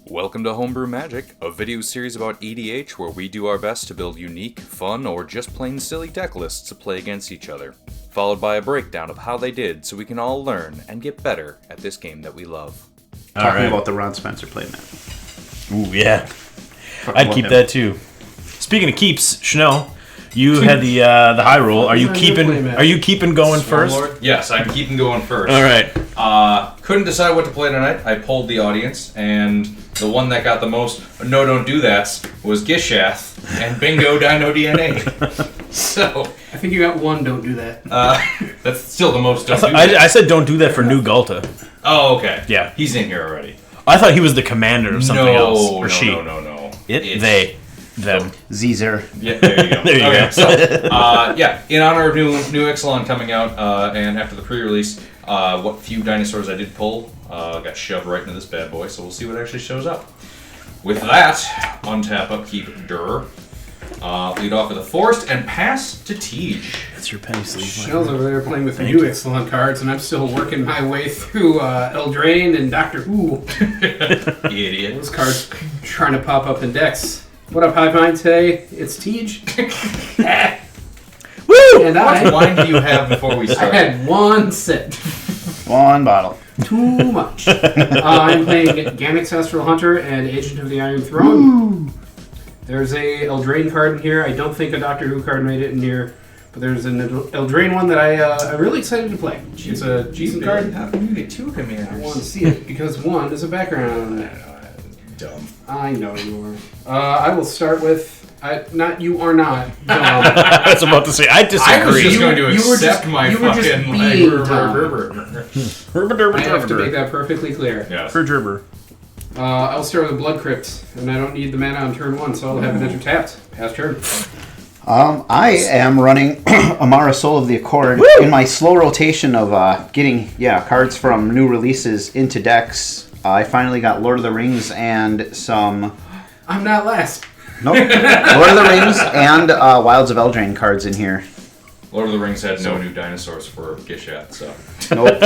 Welcome to Homebrew Magic, a video series about EDH where we do our best to build unique, fun, or just plain silly deck lists to play against each other, followed by a breakdown of how they did so we can all learn and get better at this game that we love. Talking about the Ron Spencer playmat. Ooh, yeah. I'd keep that too. Speaking of keeps, Chanel, you had the high roll. Are you keeping going first? Lord? Yes, I'm keeping going first. All right. Couldn't decide what to play tonight. I polled the audience, and the one that got the most no don't do that's was Gishath and bingo Dino DNA. So I think you got one don't do that. that's still the most don't do that. I said don't do that for New Galta. Oh, okay. Yeah. He's in here already. I thought he was the commander of something else. Or she. No. They. Them. Zer. Yeah, there you go. There you go. So, yeah, in honor of new Ixalan coming out, and after the pre-release, what few dinosaurs I did pull got shoved right into this bad boy, so we'll see what actually shows up. With that, untap, upkeep, Dur. Lead off with the Forest, and pass to Tej. That's your penny sleeve. Shell's over there playing with new excellent cards, and I'm still working my way through Eldraine and Doctor Who. Idiot. Those cards trying to pop up in decks. What up, Hive Mind? Today it's Tej. Woo! And What wine do you have before we I start? had one sip. One bottle. Too much. I'm playing Ganax, Astral Hunter, and Agent of the Iron Throne. Woo! There's a Eldraine card in here. I don't think a Doctor Who card made it in here, but there's an Eldraine one that I'm really excited to play. It's a decent card. How can you get two I commanders? want to see it because one is a background. Dumb. I know you are. I will start with. You are not dumb. I was about to say, I disagree. I was just going to You were accept just- my you were just fucking being dumb. I have to make that perfectly clear. Yes. For Gerber. I'll start with a Blood Crypt, and I don't need the mana on turn 1, so I'll have an enter tapped. Pass turn. I am running Emmara Soul of the Accord in my slow rotation of getting cards from new releases into decks. I finally got Lord of the Rings and some... I'm not last. Nope. Lord of the Rings and Wilds of Eldraine cards in here. Lord of the Rings had no new dinosaurs for Gishath, so... Nope.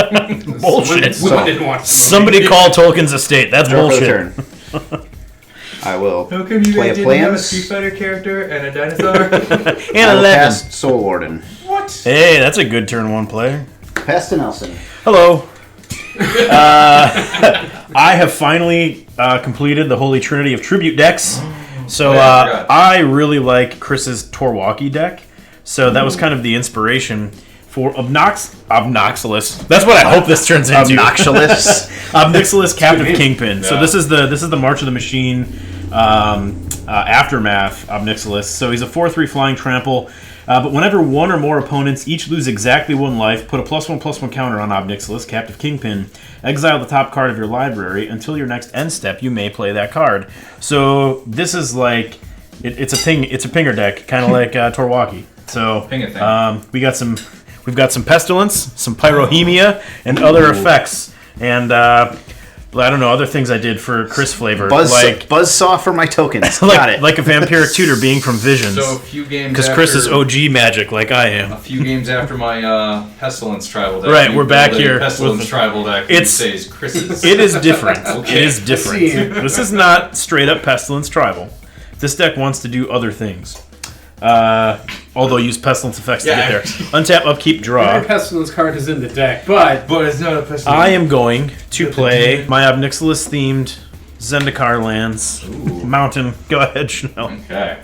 Bullshit. Women didn't want to. Somebody call Tolkien's estate. That's Draw for the bullshit. turn. I will How come you play guys a didn't have a plans. Street Fighter character and a dinosaur? And I will 11. cast Soul Warden. What? Hey, that's a good turn 1 player. Pass to Nelson. Hello. I have finally completed the Holy Trinity of Tribute decks. So I forgot. I really like Chris's Torwalkie deck. So that was kind of the inspiration for Nixilis. That's what I hope this turns into. Obnoxious. Nixilis Captive Kingpin. So Yeah. this is the March of the Machine aftermath of Nixilis. So he's a 4/3 flying trample. But whenever one or more opponents each lose exactly 1 life, put a +1/+1 counter on Nixilis, Captive Kingpin. Exile the top card of your library. Until your next end step, you may play that card. So this is like it's a pinger deck, kind of like Torwalkie. So Ping a thing. we've got some Pestilence, some Pyrohemia, and other effects, and I don't know, other things I did for Chris flavor, Buzzsaw for my tokens. Got it. like a Vampiric Tutor being from Visions. So a few games Because after... Chris is OG magic, like I am. A few games after my Pestilence tribal deck. Right, you we're back build a here Pestilence with- tribal deck. It's- Says Chris's. It is different. Okay. It is different. See. This is not straight up Pestilence Tribal. This deck wants to do other things. Although use Pestilence effects to get there. Untap, upkeep, draw. Every Pestilence card is in the deck, but But it's not a Pestilence. I am going to play my Nixilis themed Zendikar lands. Mountain. Go ahead, Chanel. Okay.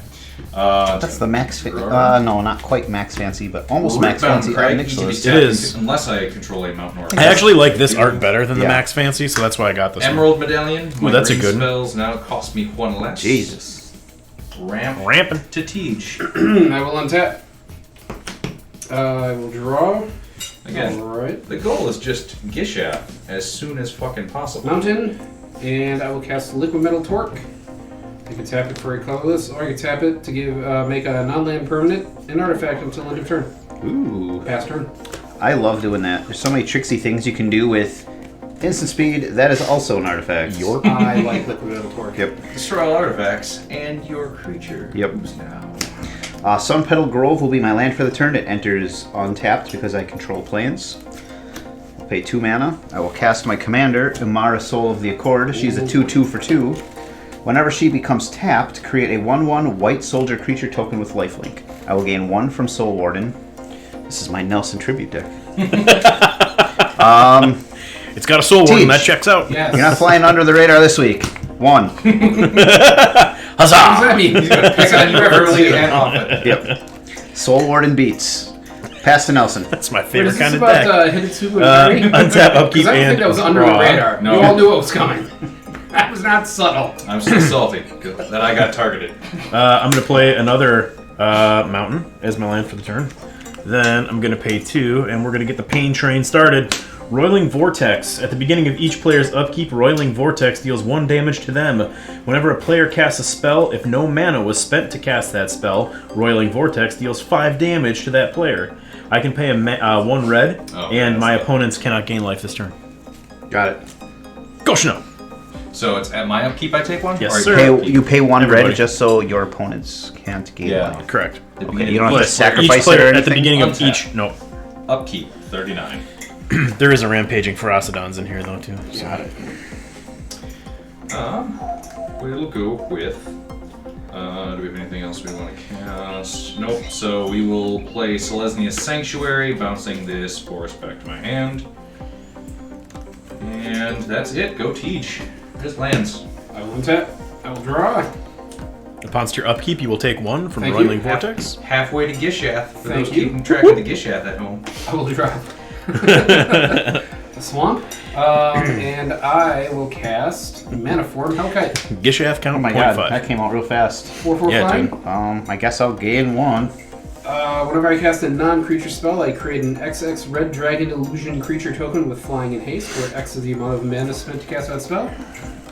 That's the max... no, not quite max fancy, but almost max fancy. Nixilis. It is. Unless I control a mountain or I actually like this art better than the Yeah. Max Fancy, so that's why I got this one. Emerald Medallion. My that's a green good one. spells now cost me 1 less. Jesus. Ramping to Tej. I will untap. I will draw. Again, Alright. the goal is just Gishath as soon as fucking possible. Mountain, and I will cast Liquid Metal Torque. I can tap it for a colorless, or I can tap it to give make a non-land permanent an artifact until end of turn. Ooh. Pass turn. I love doing that. There's so many tricksy things you can do with instant speed. That is also an artifact. I like Liquid Metal Torque. Yep. Destroy all artifacts and your creature. Yep. moves now. Sun Petal Grove will be my land for the turn. It enters untapped because I control planes. pay 2 mana. I will cast my commander, Emmara, Soul of the Accord. She's a 2/2 for 2. Whenever she becomes tapped, create a 1/1 white soldier creature token with lifelink. I will gain 1 from Soul Warden. This is my Nelson tribute deck. It's got a Soul Warden, Teach. that checks out. Yes. You're not flying under the radar this week. 1. What does that mean? He's going to pick on you early and often. Yep. Soul Warden beats. Pass to Nelson. That's my Wait, favorite is this kind of about deck. Hitotsugu and Curry? Untap, upkeep, Because I don't think and that was under the draw. radar. No. You all knew it was coming. That was not subtle. I'm still salty that I got targeted. I'm going to play another mountain as my land for the turn. Then I'm going to pay 2, and we're going to get the pain train started. Roiling Vortex. At the beginning of each player's upkeep, Roiling Vortex deals 1 damage to them. Whenever a player casts a spell, if no mana was spent to cast that spell, Roiling Vortex deals 5 damage to that player. I can pay 1 red, and my opponents cannot gain life this turn. Got it. Goshno! So it's at my upkeep I take 1? Yes, Or sir. You pay 1 Everybody. red just so your opponents can't gain Yeah. life. Correct. Okay, you don't have to But sacrifice each player it or at the anything? beginning of Untap. each... No. Upkeep, 39. There is a Rampaging Ferocidons in here, though, too. So. Got it. We'll go with... do we have anything else we want to cast? Nope. So we will play Selesnia's Sanctuary, bouncing this forest back to my hand. And that's it. Go Teach. Just lands. I will untap. I will draw. Upon your upkeep, you will take 1 from Thank Roiling you. Vortex. Halfway to Gishath. For Thank those you. keeping track of the Gishath at home. I will draw. A swamp. And I will cast Mana Form Hellkite. Gishath count Oh my 0.5. god, that came out real fast. 4/4 Yeah, flying. dude. I guess I'll gain 1. Whenever I cast a non-creature spell, I create an XX Red Dragon Illusion creature token with flying and haste, where X is the amount of mana spent to cast that spell.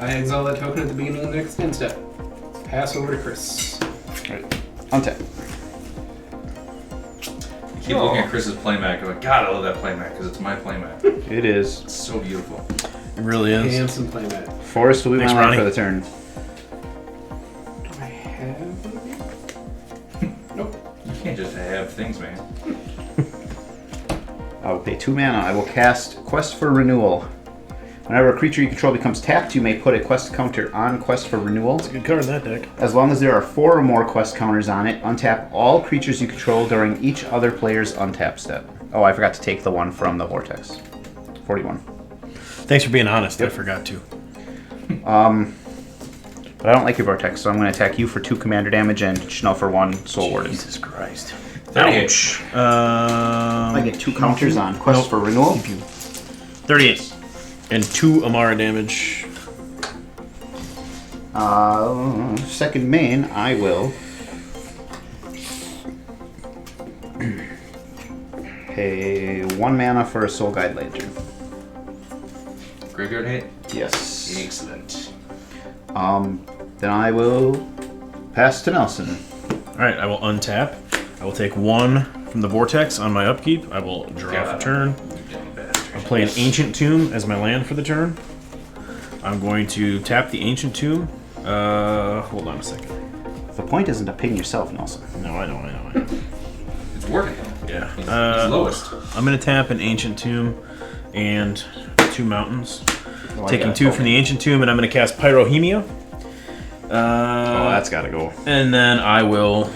I exile that token at the beginning of the next end step. Pass over to Chris. Untap. I keep looking at Chris's playmat going, God, I love that playmat because it's my playmat. It is. It's so beautiful. It really is. Handsome playmat. Forest will be Thanks, my land Ronnie. for the turn. Do I have... Nope. You can't just have things, man. I will pay 2 mana. I will cast Quest for Renewal. Whenever a creature you control becomes tapped, you may put a quest counter on Quest for Renewal. Good card in that deck. As long as there are 4 or more quest counters on it, untap all creatures you control during each other player's untap step. Oh, I forgot to take the one from the Vortex. 41. Thanks for being honest. I forgot to. But I don't like your Vortex, so I'm going to attack you for 2 commander damage and Schnell for 1 Soul Warden. Jesus Christ. 38. Ouch. I get 2 counters on Quest for Renewal. 38. And 2 Emmara damage. Second main, I will pay 1 mana for a Soul Guide Lantern. Graveyard hit? Yes. Excellent. Then I will pass to Nelson. Alright, I will untap. I will take 1 from the Vortex on my upkeep. I will draw for turn. I'll play an Ancient Tomb as my land for the turn. I'm going to tap the Ancient Tomb. Hold on a second. The point isn't to ping yourself, Nelson. No, I know. It's working. Yeah. He's lowest. I'm going to tap an Ancient Tomb and 2 mountains. Oh, I Taking got 2 from the Ancient Tomb, and I'm going to cast Pyrohemia. Oh, that's got to go. And then I will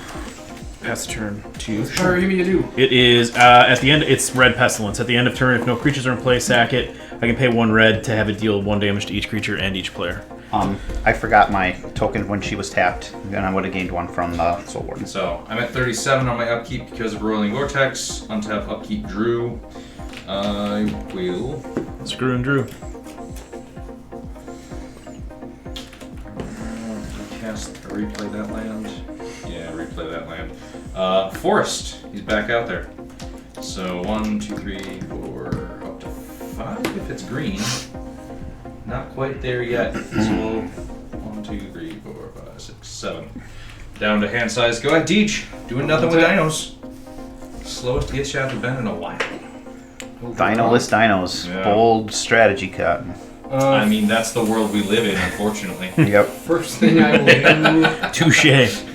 pass the turn to... Sure, give me a do. It is, at the end, it's Red Pestilence. At the end of turn, if no creatures are in play, sack it. I can pay 1 red to have it deal 1 damage to each creature and each player. I forgot my token when she was tapped, and I would have gained 1 from the Soul Warden. So I'm at 37 on my upkeep because of Roiling Vortex. Untap upkeep Drew. I will Screw and Drew. replay that land. Yeah, replay that land. Forest. He's back out there. So 1, 2, 3, 4, up to 5 if it's green. Not quite there yet. So 1, 2, 3, 4, 5, 6, 7. Down to hand size. Go ahead, Deej. Doing nothing with dinos. Slowest Gishath have been in a while. Dino-less dinos. Yeah. Bold strategy cut. I mean, that's the world we live in, unfortunately. Yep. First thing I will do Touche.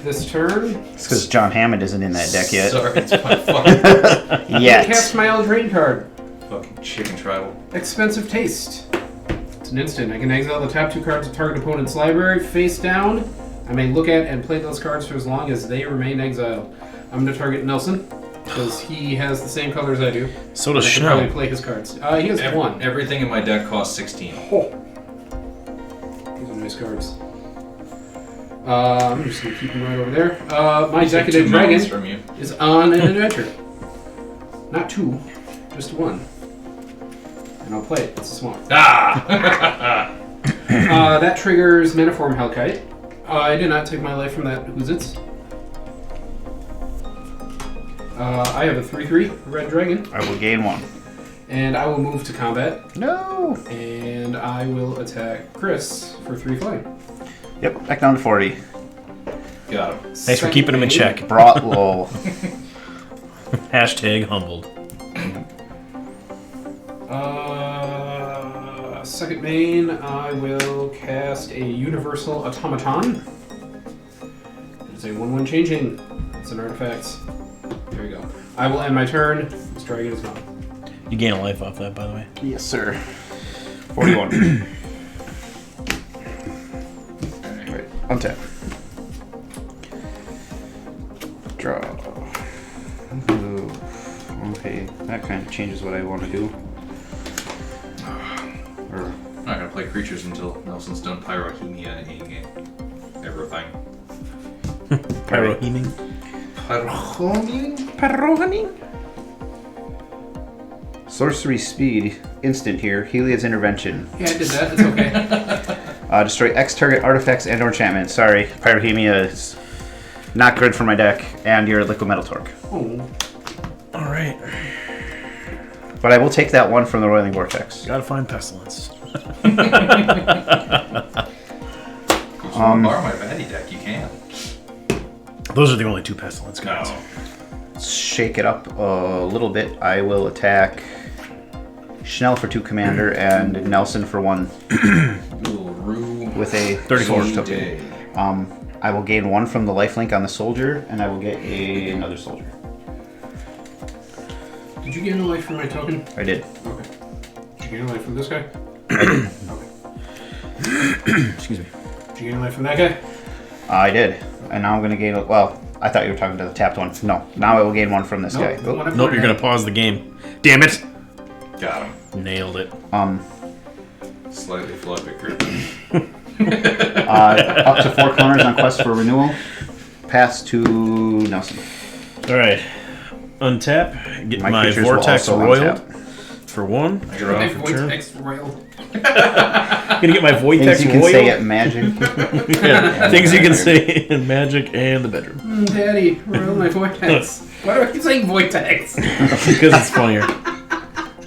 this turn, It's because John Hammond isn't in that deck yet. Sorry, it's my fucking... Yet. cast my Eldraine card. Fucking chicken tribal. Expensive Taste. It's an instant. I can exile the top 2 cards of target opponent's library face down. I may look at and play those cards for as long as they remain exiled. I'm going to target Nelson because he has the same color as I do. So does I can probably Schnell. play his cards. He has 1. Everything in my deck costs 16. Oh. These are nice cards. I'm just going to keep them right over there. My Decadent Dragon From you. is on an adventure. Not 2, just 1. And I'll play it. It's a swamp. Ah! That triggers Maniform Hellkite. I did not take my life from that Hoozits. I have a 3/3 red dragon. I will gain 1. And I will move to combat. No. And I will attack Chris for 3 flying. Yep, back down to 40. Got him. Thanks for keeping him in check. Brought low. Hashtag humbled. Second main, I will cast a Universal Automaton. It's a 1/1 changing. It's an artifact. There you go. I will end my turn. This dragon is gone. You gain a life off that, by the way. Yes, sir. 41. Right, untap. Draw. Ooh. Okay, that kind of changes what I want to do. Or, I'm not gonna play creatures until Nelson's done pyrohemia-ing everything. Pyroheming. Pyroheming? sorcery speed, instant here. Heliod's intervention. Yeah, I did that. It's okay. Destroy X target artifacts and or enchantments. Sorry, Pyrohemia is not good for my deck, and your Liquid Metal Torque. Oh. Alright. But I will take that 1 from the Roiling Vortex. Gotta find Pestilence. If you want to borrow my baddie deck, you can. Those are the only 2 Pestilence cards. No. Let's shake it up a little bit. I will attack Schnell for 2 commander and Nelson for 1 Little Rue. with a 34 soldier Day. token. I will gain 1 from the lifelink on the soldier, and I will get another soldier. Did you gain a life from my token? I did. Okay. Did you gain a life from this guy? Excuse me. Did you gain a life from that guy? I did. And now I'm going to gain... Well, I thought you were talking to the tapped one. No. Now I will gain 1 from this guy. the one up Nope, there. you're gonna pause the game. Damn it! Got him. Nailed it. Slightly flawed victory. Up to 4 corners on quest for renewal. Pass to Nelson. Alright. Untap. Get my creatures will Vortex also Roiled untap. for 1. Draw My for turn. Vortex Royal. Gonna get my Vortex Things you can Roiled. say at Magic. Yeah, things you can say in Magic and the bedroom. Daddy, roll my Vortex. Why do I keep saying Vortex? Because it's funnier.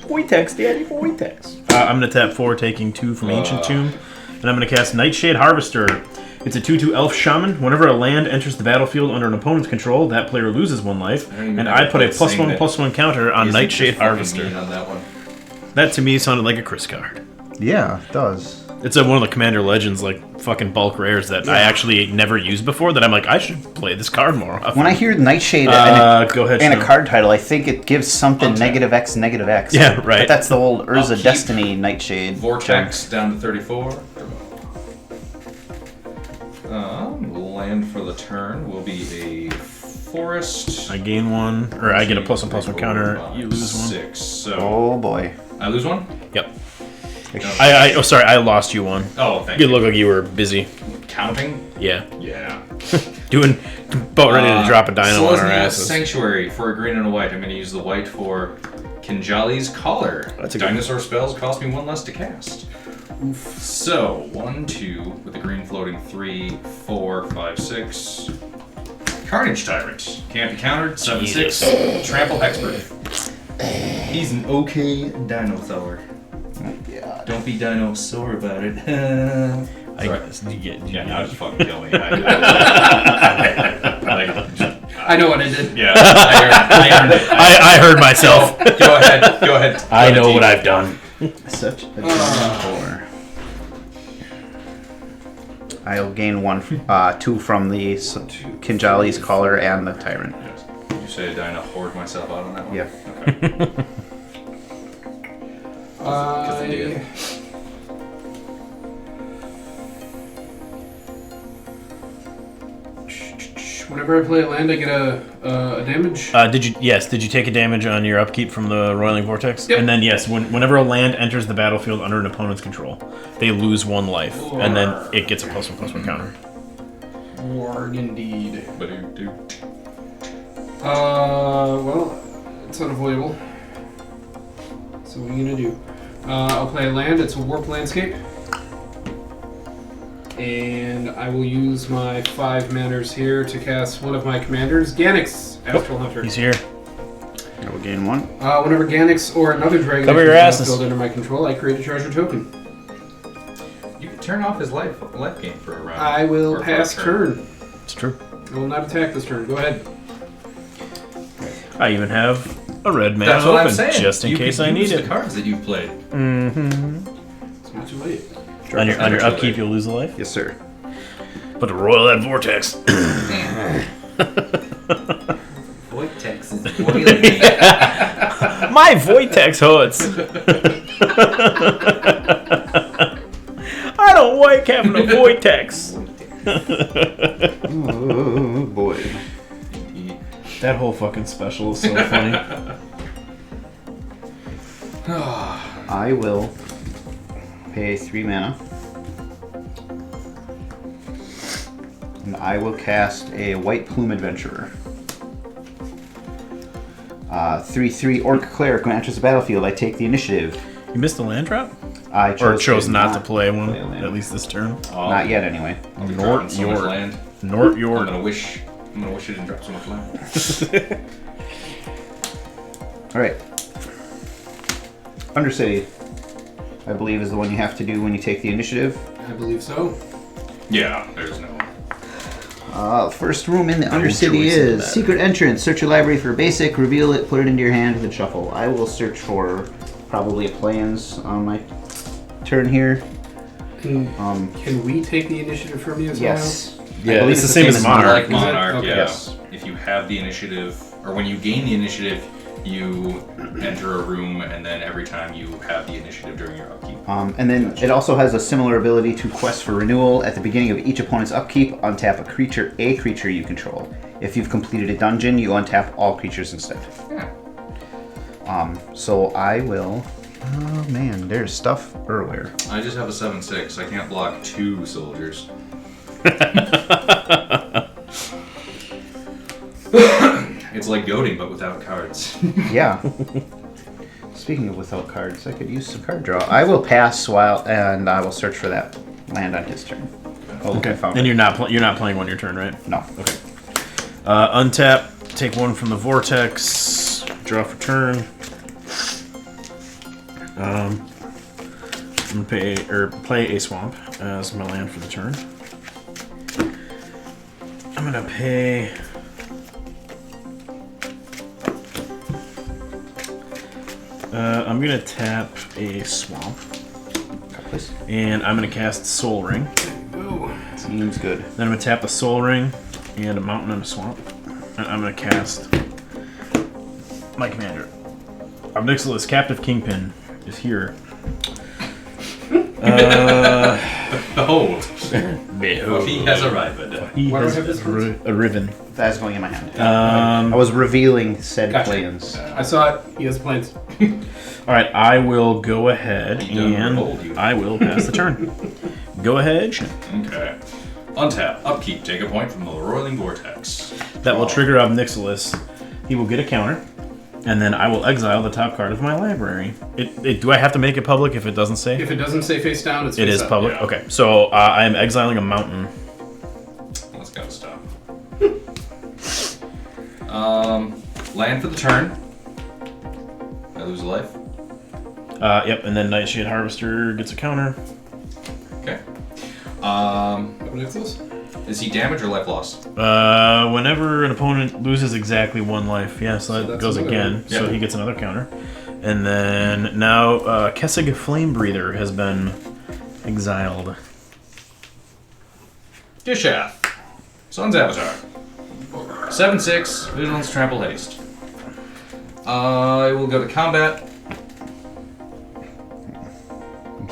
Vortex, Daddy, Vortex. I'm gonna tap 4, taking 2 from Ancient Tomb. And I'm gonna cast Nightshade Harvester. It's a 2/2 Elf Shaman. Whenever a land enters the battlefield under an opponent's control, that player loses 1 life. And I put a +1/+1 counter on Nightshade Harvester. On that one. That to me sounded like a Chris card. Yeah, it does. It's one of the Commander Legends, like fucking bulk rares that I actually never used before. That I'm like, I should play this card more often. When I hear Nightshade go ahead, and a Sean. card title, I think it gives something Untap. -X, -X. Yeah, right. But that's the old Urza Upkeep. Destiny Nightshade. Vortex down to 34. Land for the turn will be a forest. I gain 1, or I get a +1/+1 counter. You lose 1. 6. So Oh boy. I lose 1. Yep. Oh, sorry, I lost you 1. Oh, thank You you. look like you were busy. Counting. Yeah. Yeah. Doing, about ready to drop a dino on our Selesnya asses. Sanctuary for a green and a white. I'm going to use the white for Kinjali's Collar. That's a good Dinosaur spells cost me 1 less to cast. So, 1, 2, with the green floating 3, 4, 5, 6. Carnage Tyrant. Can't be countered. 7, 6. Trample Expert. He's an okay dinosaur. Yeah. Don't be dinosaur about it. Yeah, now just fucking kill me. I I know what I did. Yeah, I earned it. I heard myself. Go ahead. I know what I've done. Such a dinosaur. I'll gain 1, 2 from the Kinjali's Collar and the Tyrant. Yes. Did you say did I hoard myself out on that one? Yeah. Okay. 'Cause they do. Whenever I play a land, I get a damage. Did you take a damage on your upkeep from the Roiling Vortex? Yep. And then yes, whenever a land enters the battlefield under an opponent's control, they lose 1 life, and then it gets a +1/+1 counter. Warg indeed. Ba-do-do. Well, it's unavoidable. So what are you gonna do? I'll play a land. It's a warp landscape. And I will use my 5 manners here to cast one of my commanders, Ganax, Astral Hunter. He's here. I will gain 1. Whenever Ganax or another dragon Cover your enters the asses. battlefield under my control, I create a treasure token. You can turn off his life gain for a round. I will Or for pass a turn. It's true. I will not attack this turn. Go ahead. I even have a red mana That's what I'm open, saying. just in You case can I use need the it. cards that you've played. It's not too late. On your upkeep, you'll lose a life. Yes, sir. But to roil that vortex. Vortex is boiling. My Vortex hurts. I don't like having a Vortex. Oh, boy. That whole fucking special is so funny. I will pay 3 mana. And I will cast a White Plume Adventurer. 3/3 Orc Cleric. When it enters the battlefield, I take the initiative. You missed a land drop? I Chose not to play one, a land. at least this turn. Not yet, anyway. Nort so much land. Nort I'm York. gonna wish it didn't drop so much land. Alright. Undercity, I believe, is the one you have to do when you take the initiative. I believe so. Yeah, there's no. First room in the Undercity choice in is that. Secret Entrance. Search your library for a basic, reveal it, put it into your hand, and shuffle. I will search for probably a plans on my turn here. Can we take the initiative from you as Yes. Yeah, I believe it's the same as Monarch. Monarch. Like Monarch, Okay. yeah. Yes. If you have the initiative, or when you gain the initiative, you enter a room, and then every time you have the initiative during your upkeep. And then it also has a similar ability to quest for renewal. At the beginning of each opponent's upkeep, untap a creature you control. If you've completed a dungeon, you untap all creatures instead. Yeah. So I will... Oh man, there's stuff everywhere. I just have a 7/6. I can't block 2 soldiers. It's like goading, but without cards. Yeah. Speaking of without cards, I could use some card draw. I will pass and I will search for that land on his turn. Oh, okay. I found And it. you're not playing one your turn, right? No. Okay. Untap, take 1 from the vortex, draw for turn. I'm gonna play a swamp as my land for the turn. I'm gonna pay. I'm gonna tap a swamp, Please. and I'm gonna cast Soul Ring. Oh, Seems good. Then I'm gonna tap a Soul Ring and a Mountain and a Swamp. And I'm gonna cast my commander. Nixilis, Captive Kingpin, is here. Behold, Behold. he has arrived. He Why do I has have this a ribbon. That's going in my hand. Um, I was revealing said Gotcha. plans. I saw it. He has plans. Alright, I will go ahead He done and rolled you. I will pass the turn. Go ahead. Okay. Untap, upkeep, take a point from the Roiling Vortex. That will trigger Nixilis. He will get a counter. And then I will exile the top card of my library. Do I have to make it public if it doesn't say? If it doesn't say face down, it's It face is up. public? yeah. Okay. So I am exiling a mountain. Let's go stop. Land for the turn. I lose a life. Yep, and then Nightshade Harvester gets a counter. Okay. Nixilis? Is he damage or life loss? Whenever an opponent loses exactly 1 life, yeah, so that that's goes another again, one. so Yeah. he gets another counter. And then now Kessig Flame Breather has been exiled. Gishath. Sun's Avatar. 7/6, Vigilance, Trample, Haste. I will go to combat.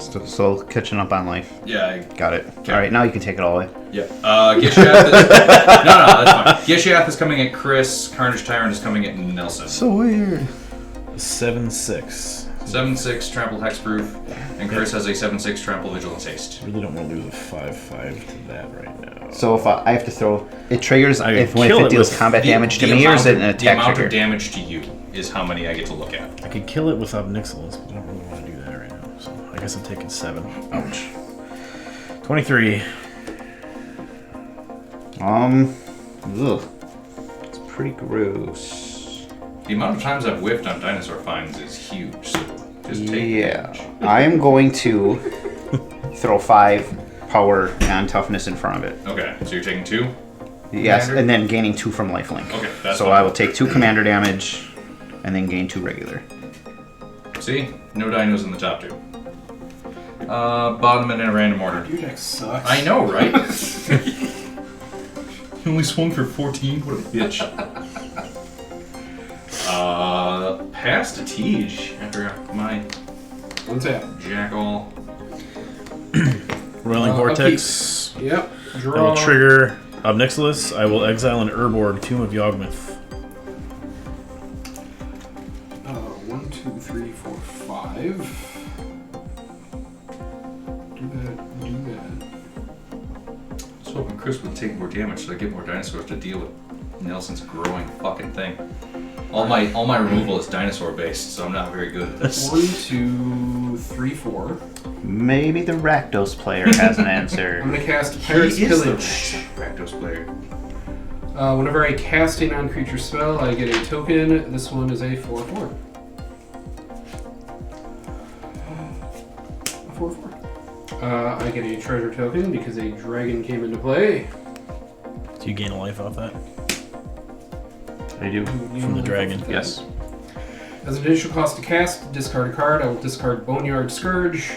So catching up on life. Yeah. Got it. All right, now you can take it all away. Yeah. Gishath is... no, that's fine. Gishath is coming at Chris. Carnage Tyrant is coming at Nelson. So weird. 7/6. 7/6 trample hexproof, and Chris has a 7/6 trample vigilance haste. Really don't want to lose a 5/5 to that right now. So if I have to throw, it triggers I if kill it it deals with combat damage to the me, or is it an the attack amount trigger? of damage to you is how many I get to look at. I could kill it with Nixilis, but I don't really want to do that right now. So I guess I'm taking 7. Ouch. 23. Ugh. It's pretty gross. The amount of times I've whiffed on dinosaur finds is huge, so just take damage. I am going to throw 5 power and toughness in front of it. Okay, so you're taking 2? Yes, Commander? and then gaining 2 from lifelink. Okay, that's so fine. I will take 2 commander damage, and then gain 2 regular. See? No dinos in the top 2. Bottom and in a random order. Your deck sucks. I know, right? You only swung for 14? What a bitch. Pass to Tej after my What's that? jackal. Rolling Vortex. Yep. I Draw. will trigger Nixilis. I will exile an Urborg, Tomb of Yawgmoth. 1, 2, 3, 4, 5. Do that. I was hoping Chris would take more damage so I get more dinosaurs to deal with Nelson's growing fucking thing. All my removal is dinosaur based, so I'm not very good at this. 1, 2, 3, 4. Maybe the Rakdos player has an answer. I'm gonna cast He Pirate's is the Pillage. Rakdos player. Whenever I cast a non-creature spell, I get a token. This one is a 4/4. A 4/4. I get a treasure token because a dragon came into play. Do you gain a life off that? I do. From the dragon. Yes. As an additional cost to cast, discard a card. I will discard Boneyard Scourge.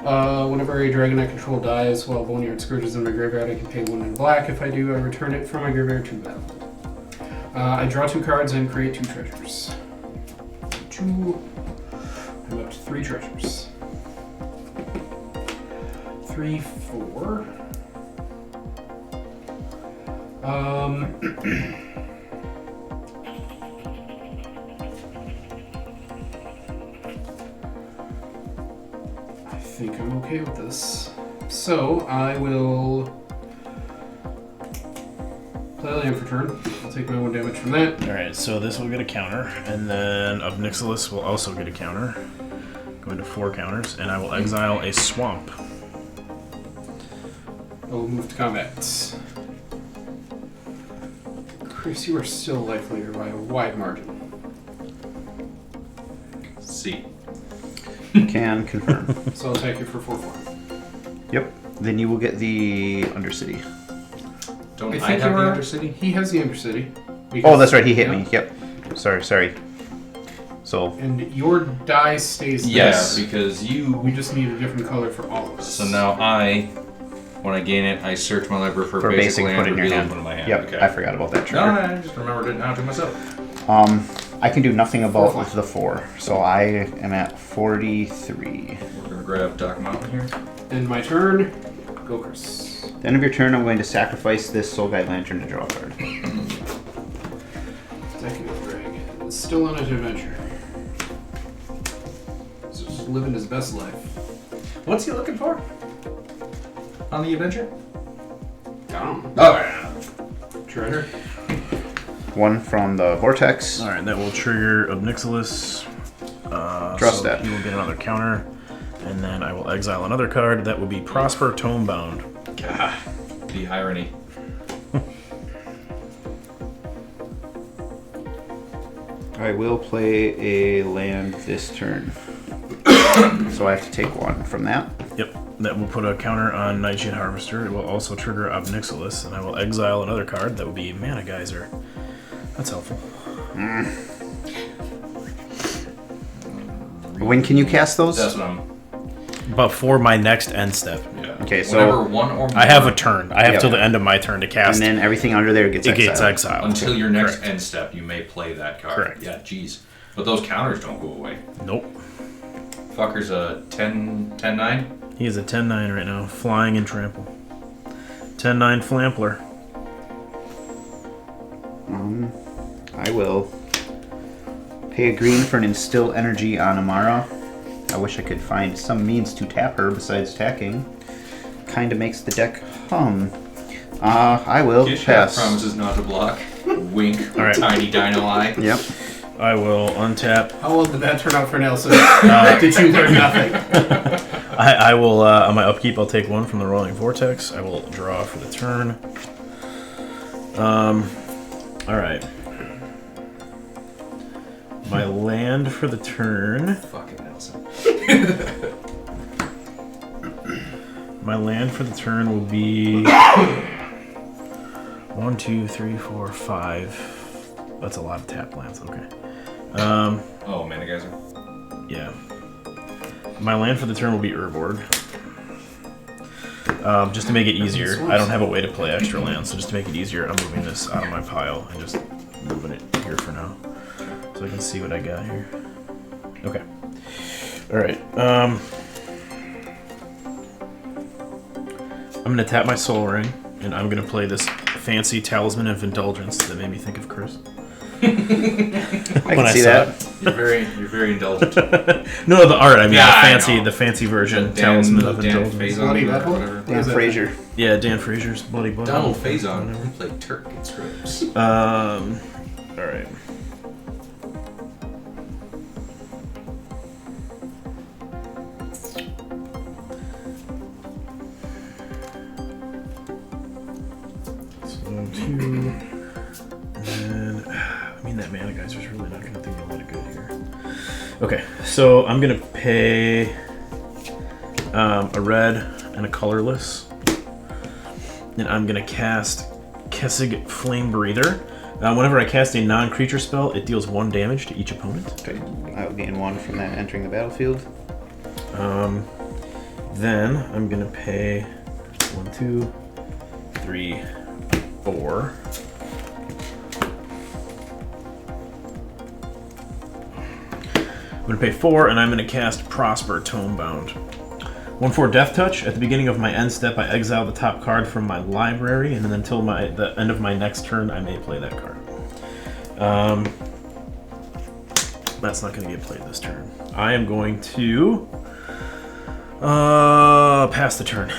Whenever a dragon I control dies while Boneyard Scourge is in my graveyard, I can pay 1 in black. If I do, I return it from my graveyard to battle. I draw 2 cards and create 2 treasures. I'm up to 3 treasures. 3, 4. I think I'm okay with this. So I will play land for turn. I'll take my 1 damage from that. Alright, so this will get a counter, and then Nixilis will also get a counter. Go into 4 counters, and I will exile a swamp. I will move to combat. Chris, you are still life leader by a wide margin. C. Can confirm. So I'll attack you for 4/4. Yep. Then you will get the Undercity. Don't I I think have the you're- Undercity? He has the Undercity. Oh, that's right. He hit Yeah. me. Yep. Sorry. So And your die stays there. Yes, because We you... just need a different color for all of us. So now when I gain it, I search my library for for basic basic, land, put it in your reveal hand. one in my hand. Yep. Okay. I forgot about that No, trigger. I just remembered it now to myself. I can do nothing about 4. the 4, so I am at 43. We're going to grab Doc Mountain here. End my turn. Go, Chris. At the end of your turn, I'm going to sacrifice this Soul Guide Lantern to draw a card. Attacking with Greg. It's still on his adventure. He's just living his best life. What's he looking for? On the adventure? Down. Oh, yeah. Treasure. 1 from the Vortex. Alright, that will trigger Nixilis. Draw so step. He will get another counter, and then I will exile another card. That will be Prosper Tomebound. God, the irony. I will play a land this turn. So I have to take 1 from that. Yep, that will put a counter on Nightshade Harvester. It will also trigger Nixilis, and I will exile another card. That will be Mana Geyser. That's helpful. When can you cast those? That's what I'm... But for my next end step, Yeah. Okay, so- Whenever 1 or more... I have a turn. I have Yep. till the end of my turn to And cast. then everything under there gets it exiled. gets exiled. Until your next Correct. end step, you may play that card. Correct. Yeah, jeez. But those counters don't go away. Nope. fucker's a 10-9? He is a 10-9 right now, flying and trample. 10-9 Flampler. I will pay a green for an instill energy on Emmara. I wish I could find some means to tap her besides attacking. Kind of makes the deck hum. I will Gishath pass. promises not to block. Wink. All right. Tiny dino eye. Yep. I will untap. How well did that turn out for Nelson? Did you learn nothing? I will, on my upkeep, I'll take one from the Rolling Vortex. I will draw for the turn. Alright. My land for the turn. Fucking Nelson. My land for the turn will be 1, 2, 3, 4, 5. That's a lot of tap lands, okay. Oh, Mana Geyser. Yeah. My land for the turn will be Urborg. Just to make it easier, I don't have a way to play extra lands, so just to make it easier, I'm moving this out of my pile and just moving it here for now. So I can see what I got here. Okay. Alright. I'm going to tap my Soul Ring, and I'm going to play this fancy Talisman of Indulgence that made me think of Chris. I can see that. You're very indulgent. No, the art. I mean, Yeah, the fancy version. Dan, Talisman of Dan Indulgence. Bloody Faison or Metal? whatever. Dan Fraser. Yeah, Dan Fraser's Bloody Blood. Donald Faison played Turk in scripts. All right. So 2, and then I mean that Mana Geyser's really not going to do me a lot of good here. Okay, so I'm going to pay a red and a colorless, and I'm going to cast Kessig Flame Breather. Whenever I cast a non-creature spell, it deals 1 damage to each opponent. Okay. I'll gain 1 from that entering the battlefield. Then I'm going to pay 1, 2, 3, 4. I'm going to pay 4, and I'm going to cast Prosper Tomebound. 1/4 Death Touch. At the beginning of my end step, I exile the top card from my library, and then until the end of my next turn, I may play that card. That's not going to get played this turn. I am going to pass the turn.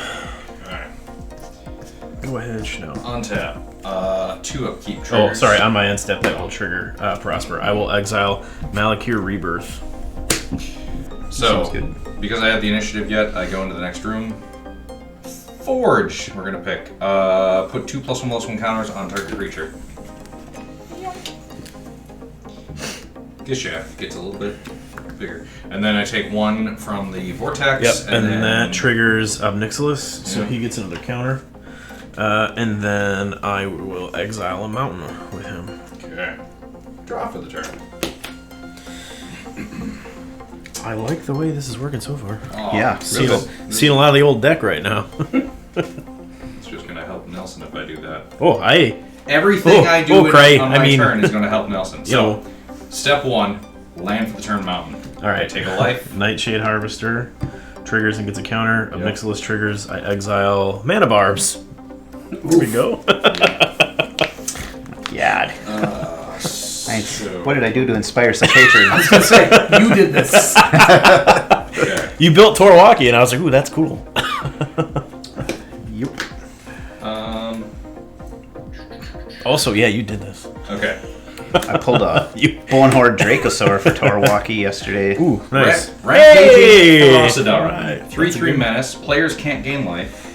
Alright. Go ahead, Schnell. On tap. 2 upkeep Oh, triggers. sorry, on my end step, that will trigger Prosper. I will exile Malakir Rebirth. So, Sounds good. because I have the initiative yet, I go into the next room. Forge, we're gonna pick. Put 2+1/+1 counters on target creature. Gishath gets a little bit bigger. And then I take 1 from the Vortex. Yep, and then that triggers Nixilis, so Yeah. he gets another counter. And then I will exile a mountain with him. Okay. Draw for the turn. I like the way this is working so far. Oh, Yeah, Seeing a lot of the old deck right now. It's just gonna help Nelson if I do that. Oh, Everything I do on my turn is gonna help Nelson. So, Yo. step 1, land for the turn mountain. all right. I take a life. Nightshade Harvester triggers and gets a counter. Yep. Nixilis triggers. I exile Mana Barbs. Here we go. God. So, What did I do to inspire such hatred? I was gonna say, you did this. okay. You built Torwaki, and I was like, ooh, that's cool. Yep. Also, yeah, you did this. Okay. I pulled a You. Bonehorde Dracosaur for Torwaki yesterday. Ooh, nice. Rampaging Hey! Ferocidar. Alright. 3/3 menace. Players can't gain life.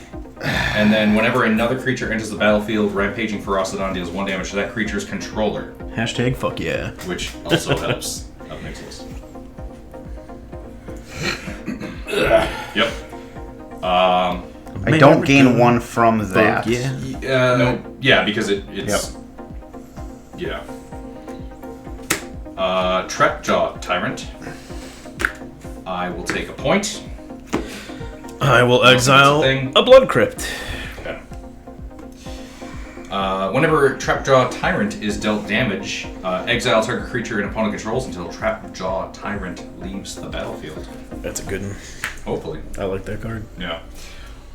And then whenever another creature enters the battlefield, Rampaging Ferocidon deals 1 damage to that creature's controller, Hashtag fuck yeah. which also helps up Nixilis. Yep. I don't gain 1 from that. Fuck yeah. Yeah, because it's... Yeah. Trapjaw Tyrant. I will take a point. I will exile thing. a Blood Crypt. Okay. Whenever Trapjaw Tyrant is dealt damage, exile target creature an opponent controls until Trapjaw Tyrant leaves the battlefield. That's a good one. Hopefully. I like that card. Yeah.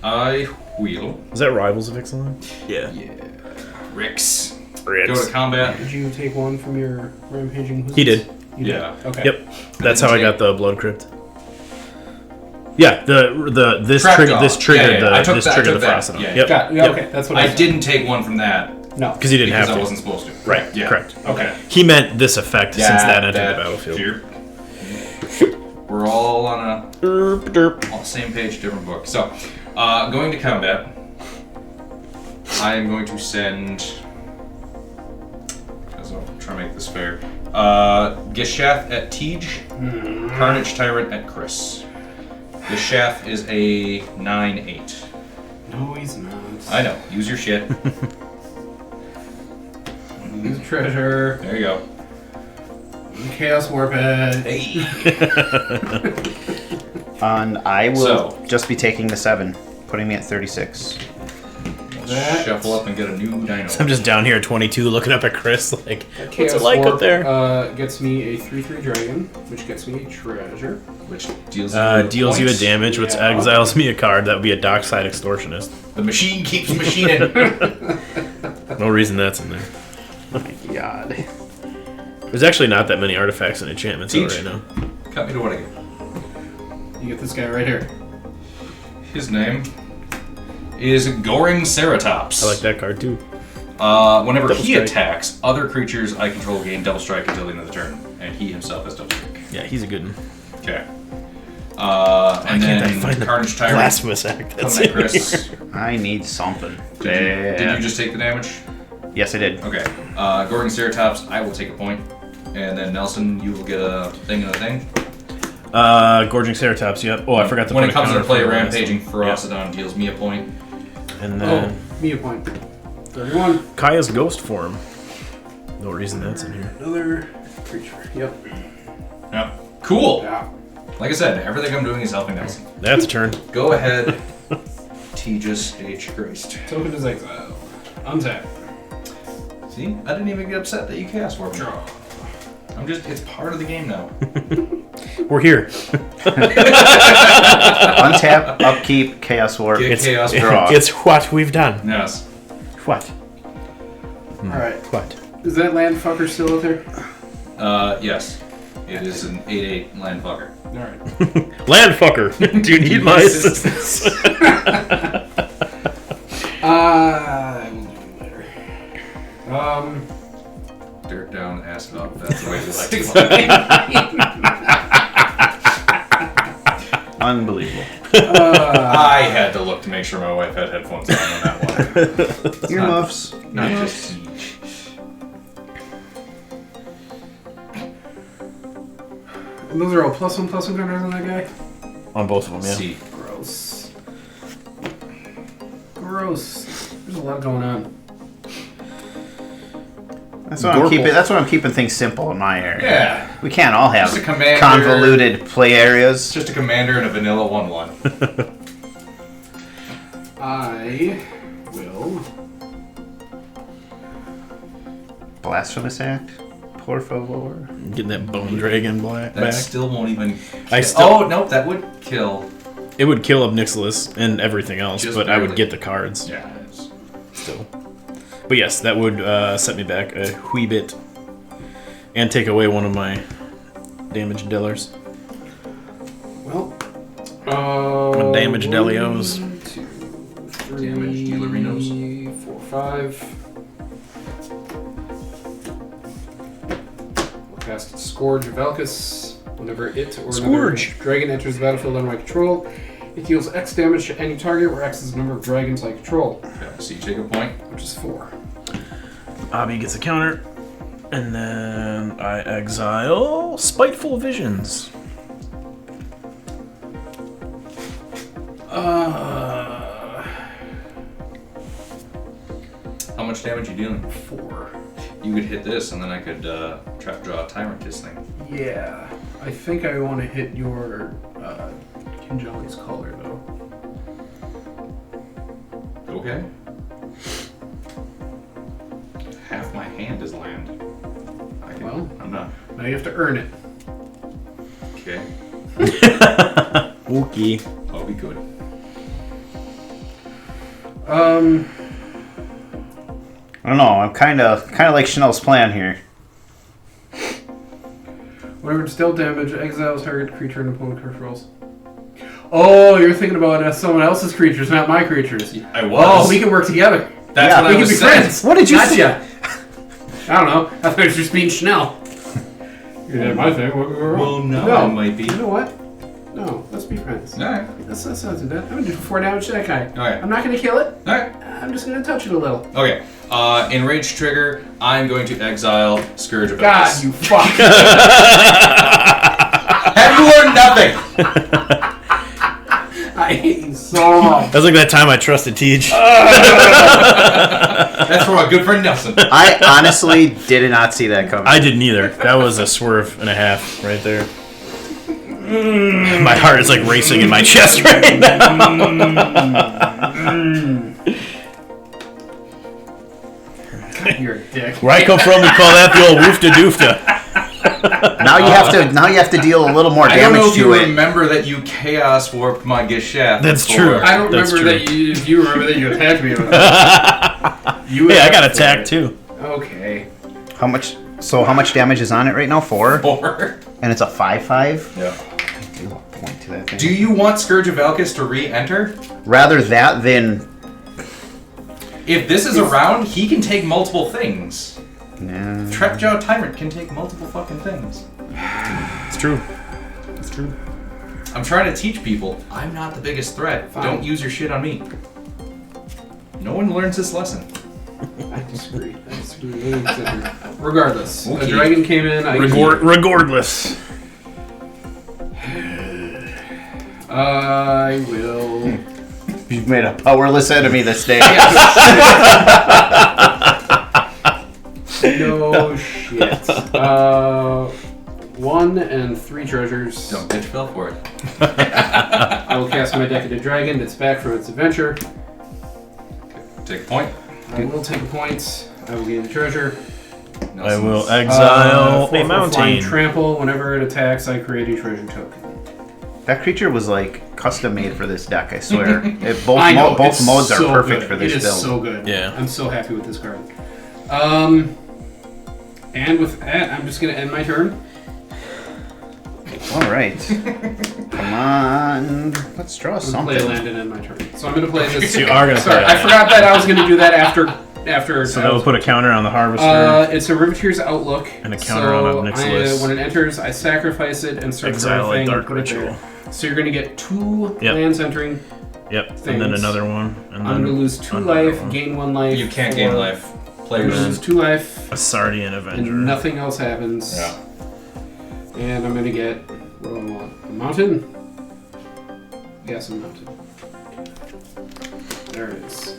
I wheel. Is that Rivals of Ixalan? Yeah. Yeah. Rix. Rix. Go to combat. Did you take one from your rampaging wizards? He did. You Yeah. did? Okay. Yep. That's how I got the Blood Crypt. Yeah, this triggered the Frost. Yeah, Yep. Got it. Yeah, okay, that's what I I said. didn't take one from that No. Because he didn't because have I to. wasn't supposed to. Right. Yeah. Correct. Okay. He meant this effect since that entered the battlefield. Here. We're all on all same page, different book. So, going to combat, I am going to send. Because I'll try to make this fair. Gishath at Tej, Carnage Tyrant at Chris. Gishath is a 9/8. No, he's not. I know. Use your shit. Use treasure. There you go. Chaos Warped. Hey. And I will So. just be taking the 7, putting me at 36. That- Shuffle up and get a new dino. I'm just down here at 22 looking up at Chris like, what's Chaos it like Warp, up there? Gets me a 3/3 dragon, which gets me a treasure. Which deals Deals you a points. damage, which Yeah. exiles me a card. That would be a Dockside Extortionist. The machine keeps machining. No reason that's in there. Oh my god. There's actually not that many artifacts and enchantments out Teach. right now. Cut me to what I get. You get this guy right here. His name is Goring Ceratops. I like that card too. Whenever Double he strike. attacks, other creatures I control gain double strike until the end of the turn, and he himself has double strike. Yeah, he's a good one. Okay. And Can't I then find the Carnage Tyrant. Blasphemous Act? That's Coming at in Chris. here. I need something. Did you just take the damage? Yes, I did. Okay. Goring Ceratops, I will take a point. And then Nelson, you will get a thing and a thing. Gorging Ceratops, yep. Oh, I forgot to When put it comes a into play, counter for the last Rampaging one. Yep. Ferocidon deals me a point. And Oh, then me a point. 31. Kaya's Ghost Form. No reason that's in here. Another creature. Yep. Yeah. Cool. Yeah. Like I said, everything I'm doing is helping Nelson. That's a turn. Go ahead, Tejas H. Graced. Token is exile. Untap. See? I didn't even get upset that you cast for me. Draw. It's part of the game now. We're here. Untap, upkeep, Chaos Warp. Get Chaos draw. Draw. It's what we've done. Yes. What? Alright. What? Is that land fucker still out there? Yes. It is an 8/8 land fucker. Alright. Land fucker. Do you need my assistance? I will do it later. Dirt down, ass up. That's the way we like to play. Unbelievable. I had to look to make sure my wife had headphones on that one. Earmuffs. Not just Siege. Those are all +1/+1 counters on that guy? On both of them, yeah. See. Gross. Gross. There's a lot going on. That's what I'm keeping things simple in my area. Yeah. We can't all have Just a commander. convoluted play It's areas. just a commander and a vanilla 1/1. I will. Blasphemous Act. Por favor. Getting that Bone Dragon That back. still won't even. Oh, nope, that would kill. It would kill up Nixilis and everything else, Just but I would barely. get the cards Yeah, it's. still. But yes, that would set me back a wee bit. And take away one of my damage dealers. Well. My damage delios. 1, 2, 3, Damage dealerinos. 4, 5. We'll cast Scourge of Valkus. Whenever it or Scourge. another dragon enters the battlefield under my control, it deals X damage to any target where X is the number of dragons I control, Okay, so you take a point. which is 4. Abby gets a counter. And then I exile Spiteful Visions. How much damage are you dealing? 4. You could hit this, and then I could trap draw a tyrant this thing. Yeah. I think I want to hit your Kinjali's collar, though. Okay. hand is land. Well, I'm not. now you have to earn it. Okay. Okay. I'll be good. I don't know. I'm kind of like Chanel's plan here. Whenever it's dealt damage, exile target creature and opponent controls. Oh, you're thinking about someone else's creatures, not my creatures. I was. Oh, we can work together. That's Yeah, what We I can was be saying. friends. What did you say? Gotcha. I don't know. I thought it was just being Chanel. You did my thing. Well, no, it might be. You know what? No, let's be friends. Alright. That's not too bad. I'm gonna do 4 damage to that guy. Alright. I'm not gonna kill it. Alright. I'm just gonna touch it a little. Okay. Enraged trigger, I'm going to exile Scourge of God, Elves. you fuck. Have you learned nothing? I hate you so much. That's like that time I trusted Teej. That's from our good friend Nelson. I honestly did not see that coming. I didn't either. That was a swerve and a half right there. My heart is like racing in my chest right now. You're a dick. Where I come from, we call that the old woofta doofta. Now you have to deal a little more I don't know damage if you to it. remember that you chaos warped my Gishath. That's before. true. I don't That's remember true. that you remember that you attacked me with it. Hey, I got attacked too. Okay. How much damage is on it right now? 4? 4. And it's a 5/5. Yeah. Deal a point to that thing. Do you want Scourge of Valkis to re-enter? Rather that than. If this is around, he can take multiple things. Nah. Trapjaw Tyrant can take multiple fucking things. It's true. It's true. I'm trying to teach people, I'm not the biggest threat. Fine. Don't use your shit on me. No one learns this lesson. I disagree. Regardless, Okay. a dragon came in. Regardless. I will. You've made a powerless enemy this day. No shit. 1 and 3 treasures. Don't bitch fell for it. I will cast my Decadent Dragon that's back from its adventure. Take a point. I will take a point. I will gain a treasure. I will exile 4 a for flying mountain. trample. Whenever it attacks, I create a treasure token. That creature was like custom made for this deck. I swear. Both I know, both it's modes are so perfect good. for this It is build. so good. Yeah. I'm so happy with this card. And with that, I'm just gonna end my turn. All right. Come on. Let's draw I'm gonna play a something. land and end my turn. So I'm gonna play this. You are gonna Sorry, play I forgot that I was gonna do that after. So that will put a counter on the harvester. It's a Riveteer's Outlook. And a counter on Nixilis. When it enters, I sacrifice it and search Exile for a a thing Dark and put it there. Ritual. So you're gonna get 2 Yep. lands entering. Yep. And then things. another one. And I'm then gonna lose 2 another life, one. gain 1 life. You can't for- gain life. I'm Players. gonna lose 2 life, A Sardian Avenger. and nothing else happens. Yeah. And I'm gonna get what do I want? A mountain? Yes, a mountain. There it is.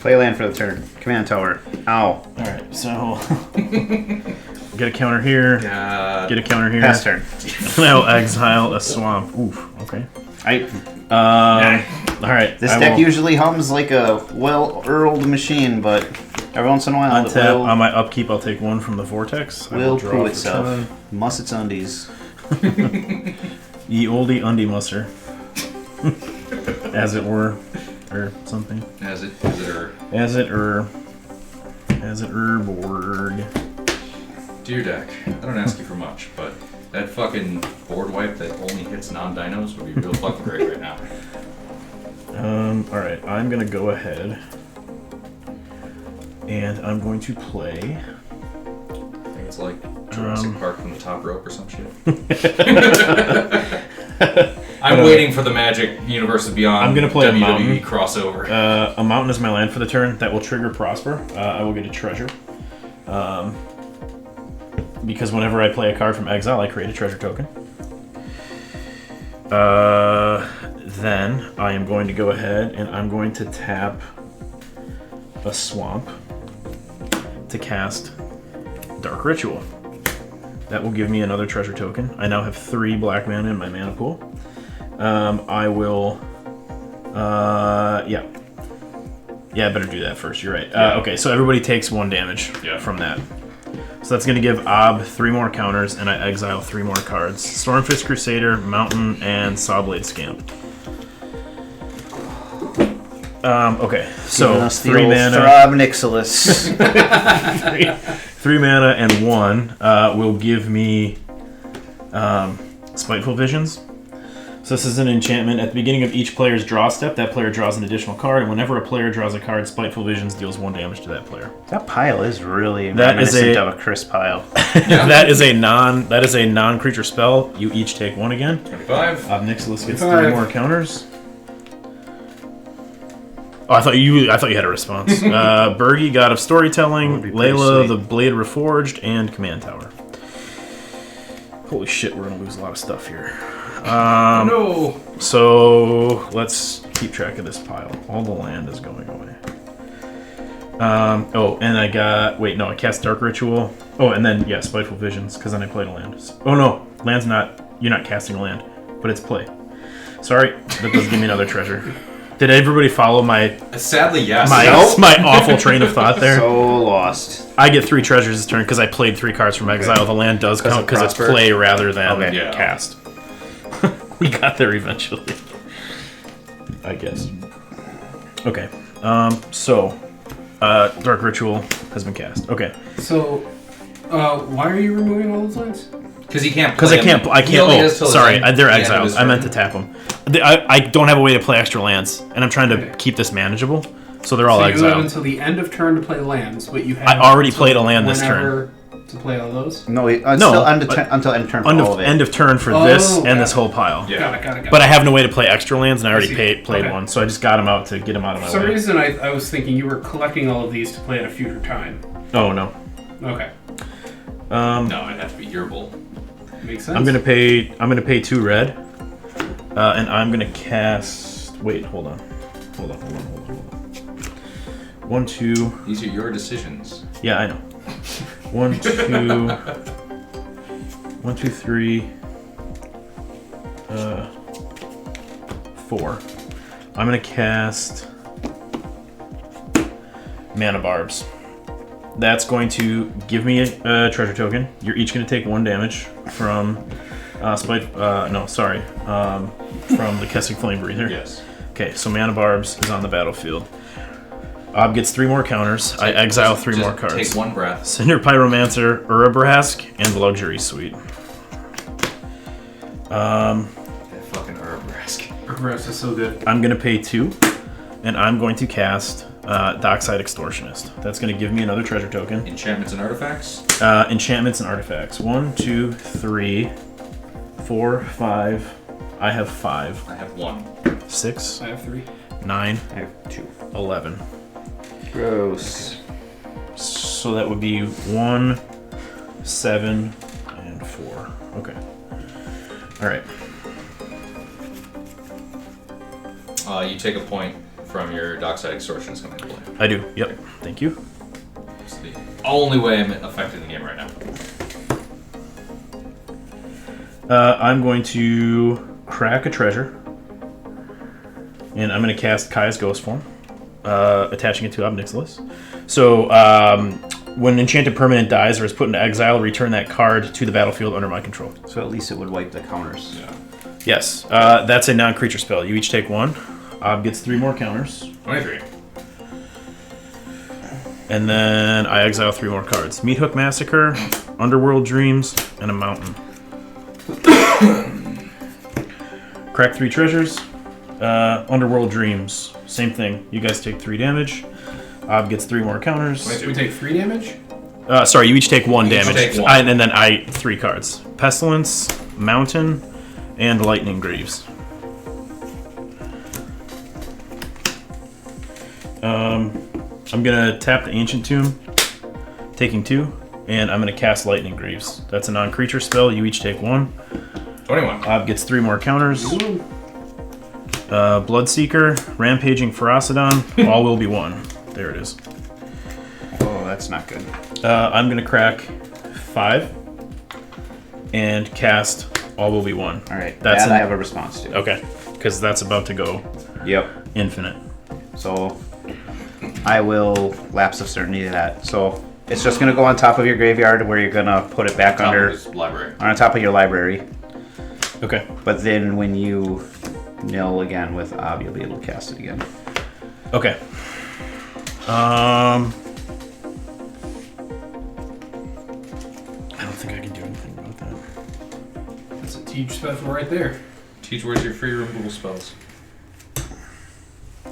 Play land for the turn. Command tower. Ow. Alright, so. Get a counter here. God. Get a counter here. Pass turn. Now exile a swamp. Oof. Okay. Alright. This I deck will usually hums like a well-oiled machine, but every once in a while it untap. will, On my upkeep, I'll take 1 from the vortex. I will draw poo for itself. turn. Muss its undies. Ye oldie undie musser. As it were. Or something. As it or As it board. dear deck. I don't ask you for much, but that fucking board wipe that only hits non-dinos would be real fucking great right now. Alright, I'm gonna go ahead. And I'm going to play. I think it's like Jurassic Park from the top rope or some shit. I'm waiting for the Magic Universes Beyond I'm gonna play a WWE mountain. crossover. A mountain is my land for the turn. That will trigger Prosper. I will get a treasure. Because whenever I play a card from exile, I create a treasure token. Then I am going to go ahead and I'm going to tap a swamp to cast Dark Ritual. That will give me another treasure token. I now have 3 black mana in my mana pool. I will Yeah. Yeah, I better do that first. You're right. Yeah. Okay, so everybody takes 1 damage from that. So that's going to give Ob 3 more counters, and I exile 3 more cards. Stormfist Crusader, Mountain, and Sawblade Scamp. Okay, so 3 mana. Throb Nixilis. 3 mana and 1 will give me Spiteful Visions. So this is an enchantment. At the beginning of each player's draw step, that player draws an additional card, and whenever a player draws a card, Spiteful Visions deals 1 damage to that player. That pile is really That is reminiscent a- of a Chris pile. That is a non-creature spell. You each take 1 again. 25. Nixilis gets 3 25. more counters. Oh, I thought you had a response. Bergie, God of Storytelling, That would be pretty Layla, sweet. the Blade Reforged, and Command Tower. Holy shit, we're gonna lose a lot of stuff here. No. So let's keep track of this pile. All the land is going away. And I cast Dark Ritual. Oh, and then Spiteful Visions, because then I played a land. Oh no, land's not. You're not casting a land, but it's play. Sorry, that doesn't give me another treasure. Did everybody follow my Sadly, yes. my awful train of thought there? So lost. I get 3 treasures this turn because I played 3 cards from exile. The land does count because it's prosper? play rather than Okay. Yeah. cast. We got there eventually, I guess. Okay. Dark Ritual has been cast. Okay. So, why are you removing all those lands? Because he can't. Because I can't. He only has till Sorry, the end- they're the end of exiled. his I meant to turn. tap them. I don't have a way to play extra lands, and I'm trying to keep this manageable. So they're all So you have exiled. until the end of turn to play lands, but you have. I already until played a land this turn. whenever to play all those. No, No, until end of turn for all of it. End of turn for Oh, this and got this it. whole pile. Yeah. Got it. But I have no way to play extra lands, and I already see. played Okay. one, so I just got them out to get them out of my For some way. reason, I was thinking you were collecting all of these to play at a future time. Oh no. Okay, No, it'd have to be Yerbal. makes sense. I'm gonna pay 2 red, and I'm gonna cast. Wait, hold on. 1, 2. These are your decisions. Yeah, I know. 1, 2. 1, 2, 3. 4. I'm gonna cast Mana Barbs. That's going to give me a treasure token. You're each going to take 1 damage from from the Kessig Flame Breather. Yes. Okay, so Mana Barbs is on the battlefield. Ob gets 3 more counters. I exile 3 more cards. Take 1 breath. Cinder Pyromancer, Urabrask, and the Luxury Suite. That fucking Urabrask. Progress is so good. I'm going to pay 2, and I'm going to cast Dockside Extortionist. That's going to give me another treasure token. Enchantments and artifacts. Enchantments and artifacts. 1, 2, 3, 4, 5. I have 5. I have 1. 6, I have 3. 9, I have 2. 11. Gross. So that would be 1, 7, and 4. Okay. All right. You take a point from your Dockside Extortionist coming into play. I do. Yep. Thank you. It's the only way I'm affected in the game right now. I'm going to crack a treasure. And I'm going to cast Kaya's Ghost Form, attaching it to Ob Nixilis. So, when an enchanted permanent dies or is put into exile, return that card to the battlefield under my control. So at least it would wipe the counters. Yeah. Yes, that's a non-creature spell. You each take 1. Ob gets 3 more counters. 23. And then I exile 3 more cards. Meat Hook Massacre, Underworld Dreams, and a Mountain. Crack 3 treasures. Underworld Dreams. Same thing. You guys take 3 damage. Ob gets 3 more counters. We take 3 damage? Sorry, you each take 1 You each damage. take 1. And then I 3 cards. Pestilence, Mountain, and Lightning Greaves. I'm gonna tap the Ancient Tomb, taking 2, and I'm gonna cast Lightning Greaves. That's a non-creature spell. You each take 1. 21. Ob gets 3 more counters. Bloodseeker, Rampaging Ferocidon, all will be 1. There it is. Oh, that's not good. I'm gonna crack 5 and cast all will be 1. All right, That's that I have a response to. Okay, because that's about to go. Yep. Infinite. So I will lapse of certainty to that. So it's just going to go on top of your graveyard where you're going to put it back Top under of his library. on top of your library. Okay. But then when you nil again with Ob, you'll be able to cast it again. Okay. I don't think I can do anything about that. That's a teach special right there. Teach where's your free removal spells.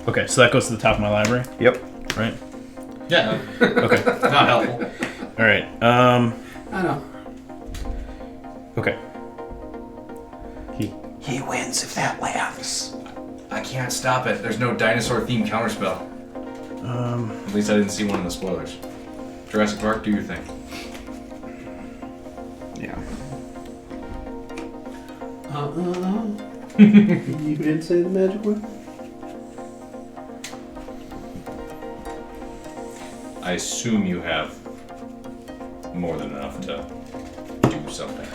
Okay, so that goes to the top of my library, Yep. right? Yeah. Okay. Not helpful. All right. I know. Okay. He wins if that lands. I can't stop it. There's no dinosaur-themed counterspell. At least I didn't see one in the spoilers. Jurassic Park, do your thing. Yeah. You didn't say the magic word? I assume you have more than enough to do something.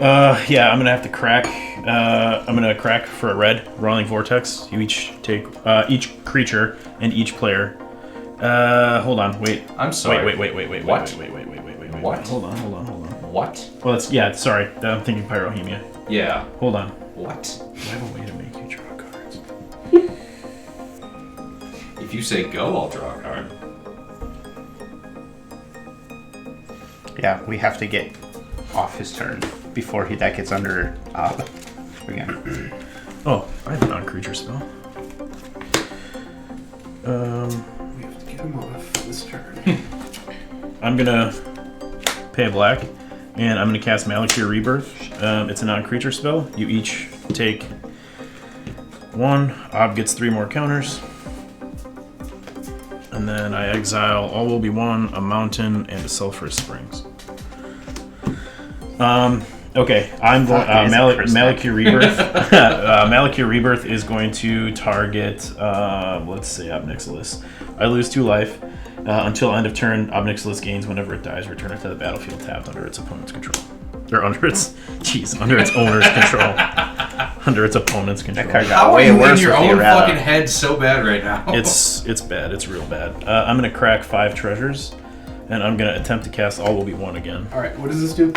Yeah, I'm gonna have to crack. I'm gonna crack for a red rolling vortex. You each take each creature and each player. Hold on, wait. I'm sorry. Wait. What? What? Hold on. What? Well, that's yeah. Sorry, I'm thinking pyrohemia. Yeah. Hold on. What? I have a way to make you draw cards. If you say go, I'll draw a card. Yeah, we have to get off his turn before that gets under Ob again. Oh, I have a non-creature spell. We have to get him off this turn. I'm gonna pay a black, and I'm gonna cast Malakir Rebirth. It's a non-creature spell. You each take 1. Ob gets 3 more counters. And then I exile all will be 1, a mountain, and a sulphurous springs. Okay, I'm going. Malakir Rebirth. Malakir Rebirth is going to target. Let's say Ob Nixilis. I lose 2 life until end of turn. Ob Nixilis gains whenever it dies. Return it to the battlefield tapped under its opponent's control, or under its owner's control. Under its opponent's control. That card How got are way you in worse your with the own errata. fucking head so bad right now? It's bad. It's real bad. I'm gonna crack 5 treasures, and I'm gonna attempt to cast all will be 1 again. Alright, what does this do?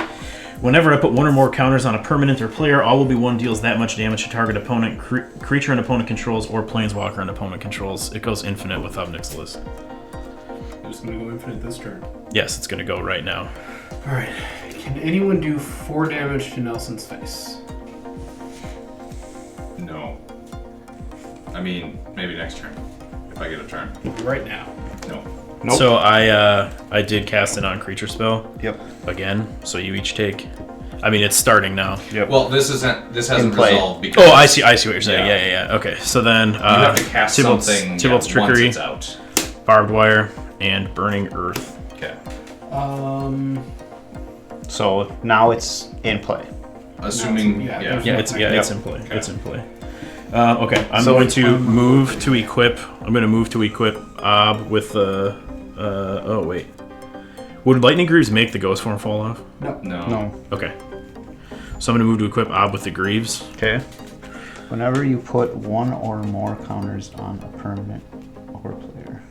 Whenever I put 1 or more counters on a permanent or player, all will be 1 deals that much damage to target opponent, creature an opponent controls, or planeswalker an opponent controls. It goes infinite with Ob Nixilis. I'm just gonna go infinite this turn. Yes, it's gonna go right now. Alright. Can anyone do 4 damage to Nelson's face? No. I mean, maybe next turn. If I get a turn. Right now. No. Nope. So I did cast a non-creature spell Yep. again. So you each take. I mean, it's starting now. Yep. Well, this hasn't In play. resolved because Oh, I see what you're saying. Yeah. Yeah. Okay, so then you have to cast Tybalt's something Tybalt's once Trickery, it's out. Barbed Wire, and Burning Earth. Okay. So now it's in play. Assuming, Yeah, yeah. Yeah, it's Yep. in play. It's in play. Okay, I'm So going to move to equip. I'm going to move to equip Ob with the. Oh wait, would Lightning Greaves make the Ghost Form fall off? No. No. Okay, so I'm going to move to equip Ob with the Greaves. Okay. Whenever you put 1 or more counters on a permanent or player.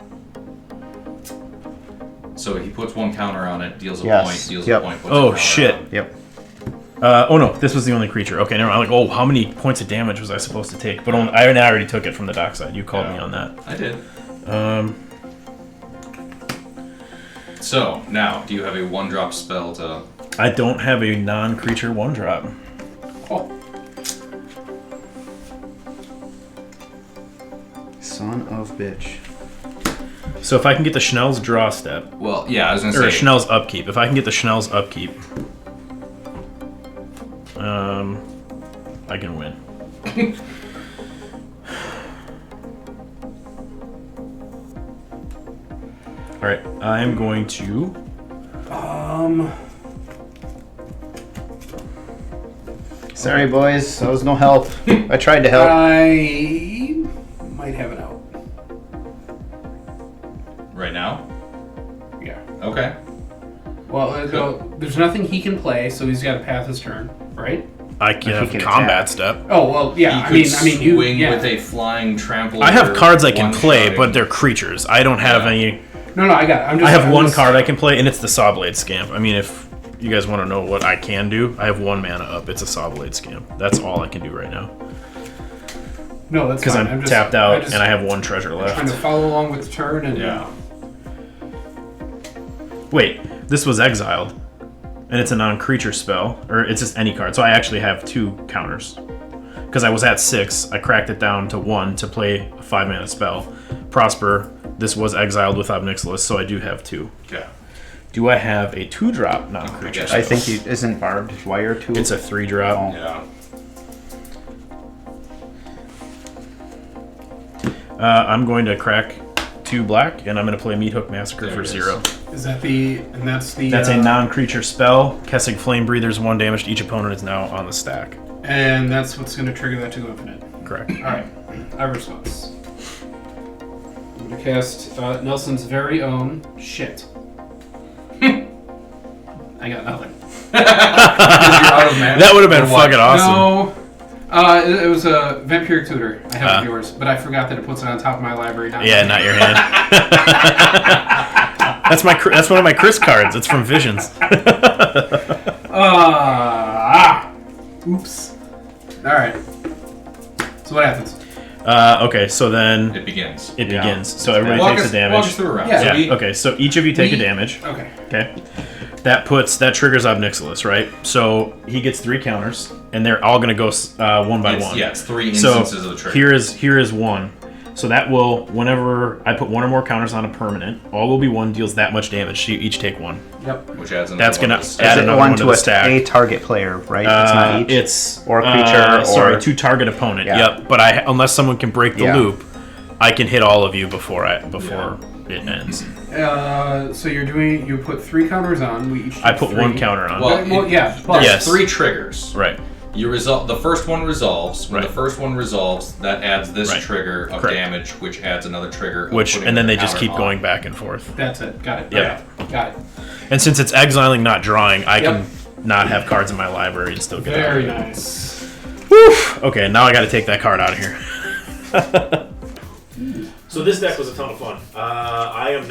So he puts 1 counter on it, deals a Yes. point, deals Yep. a point. Puts a Oh counter shit. on. Yep. Oh no, this was the only creature. Okay, never mind. I'm like, oh, how many points of damage was I supposed to take? But I already took it from the dockside. You called Yeah. me on that. I did. So, now, do you have a 1-drop spell to... I don't have a non-creature 1-drop. Oh. Son of bitch. So if I can get the Schnell's draw step, Well, yeah, I was going or to say... Schnell's upkeep, if I can get the Schnell's upkeep, I can win. All right, I'm going to. Sorry, boys. That was no help. I tried to help. I might have an out. Right now? Yeah. Okay. Well, there's nothing he can play, so he's got to pass his turn, right? I can If have he can combat attack. step. Oh well, yeah. He I could mean, you. swing Yeah. with a flying trample. I have cards I can play, one-shotting. but they're creatures. I don't have Yeah. any. No, I got it. I have I'm one just- card I can play, and it's the Sawblade Scamp. I mean, if you guys want to know what I can do, I have 1 mana up. It's a Sawblade Scamp. That's all I can do right now. No, that's Because fine. I'm tapped out, and I have have 1 treasure trying to left. follow along with the turn and Yeah. Wait, this was exiled. And it's a non-creature spell, or it's just any card. So I actually have 2 counters. Because I was at 6, I cracked it down to 1 to play a 5-mana spell. Prosper, this was exiled with Nixilis, so I do have 2. Yeah. Do I have a 2-drop non-creature guess spell? I think isn't barbed wire too. It's a 3-drop. Oh. Yeah. I'm going to crack 2 black, and I'm going to play Meat Hook Massacre There for it is. 0. is that the and that's the That's a non-creature spell. Kessig Flame Breather's 1 damage to each opponent is now on the stack. and that's what's going to trigger that to go infinite. Correct. All right, I response. I'm going to cast Nelson's very own shit. I got nothing. That would have been Or what? fucking awesome. No. It was a Vampiric Tutor. I have yours, but I forgot that it puts it on top of my library. Yeah, not your hand. That's one of my Chris cards. It's from Visions. Oops. All right. So what happens? Okay, so then It begins. it begins. So everybody Walk takes us, the walk us damage. through a round. Yeah. So Yeah. we- Okay, so each of you take a we- damage. Okay. Okay. That triggers Nixilis, right? So he gets 3 counters, and they're all gonna go one by one. Yeah, it's 3 So instances of the trigger. here is 1. So that will, whenever I put 1 or more counters on a permanent, all will be 1 deals that much damage. So you each take 1. Yep. Which adds another That's one gonna to the add stack. Is it another one one to to the a stack. target player, right? It's not each. It's Or creature, sorry, or- to target opponent. Yeah. Yep. But unless someone can break the Yeah. loop, I can hit all of you before it ends. So you put 3 counters on. We each. I take put 3. 1 counter on. Well, yeah, but- There's Yes. 3 triggers. Right. You resolve the first one resolves. When Right. the first one resolves, that adds this Right. trigger of Correct. damage, which adds another trigger. Of Which putting and then the they just counter keep on. going back and forth. That's it. Got it. Yeah. Okay. Got it. And since it's exiling, not drawing, I Yep. can not have cards in my library and still get out. Very nice. Okay, now I got to take that card out of here. So this deck was a ton of fun. I have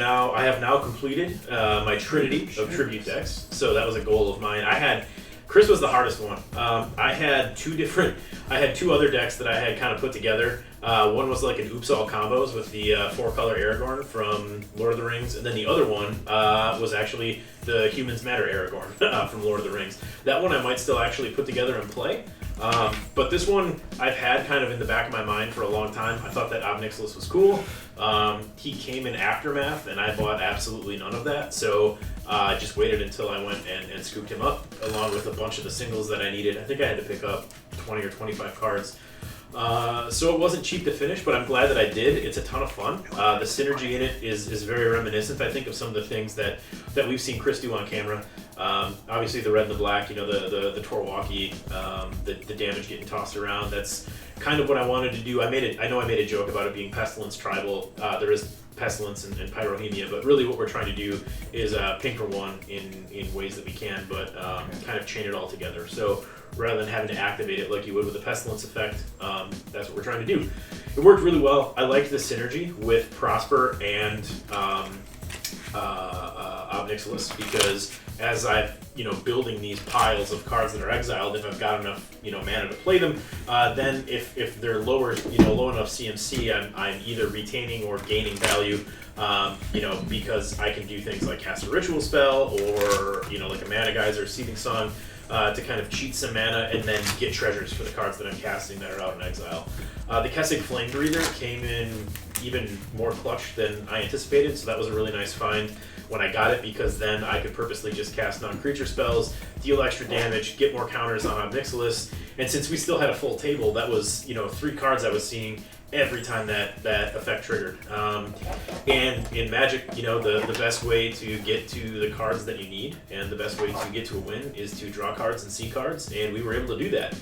now completed my trinity of tribute decks. So that was a goal of mine. Chris was the hardest one. I had 2 other decks that I had kind of put together. One was like an Oops All Combos with the 4-color Aragorn from Lord of the Rings, and then the other one was actually the Humans Matter Aragorn from Lord of the Rings. That one I might still actually put together and play. But this one I've had kind of in the back of my mind for a long time. I thought that Nixilis was cool. He came in Aftermath, and I bought absolutely none of that. So I just waited until I went and scooped him up, along with a bunch of the singles that I needed. I think I had to pick up 20 or 25 cards. So it wasn't cheap to finish, but I'm glad that I did. It's a ton of fun. The synergy in it is very reminiscent, I think, of some of the things that we've seen Chris do on camera. Obviously the red and the black, the Torwalkie, the damage getting tossed around. That's kind of what I wanted to do. I know I made a joke about it being Pestilence Tribal. There is Pestilence and Pyrohemia, but really what we're trying to do is ping for 1 in ways that we can, but kind of chain it all together. So rather than having to activate it like you would with the Pestilence effect, that's what we're trying to do. It worked really well. I liked the synergy with Prosper and Nixilis, because as I've building these piles of cards that are exiled, if I've got enough mana to play them, then if they're low enough CMC, I'm either retaining or gaining value. Because I can do things like cast a ritual spell or like a Mana Geyser or Seething Song to kind of cheat some mana and then get treasures for the cards that I'm casting that are out in exile. The Kessig Flame Breather came in even more clutch than I anticipated, so that was a really nice find when I got it, because then I could purposely just cast non-creature spells, deal extra damage, get more counters on Nixilis, and since we still had a full table, that was 3 cards I was seeing every time that effect triggered. And in Magic, the best way to get to the cards that you need and the best way to get to a win is to draw cards and see cards, and we were able to do that.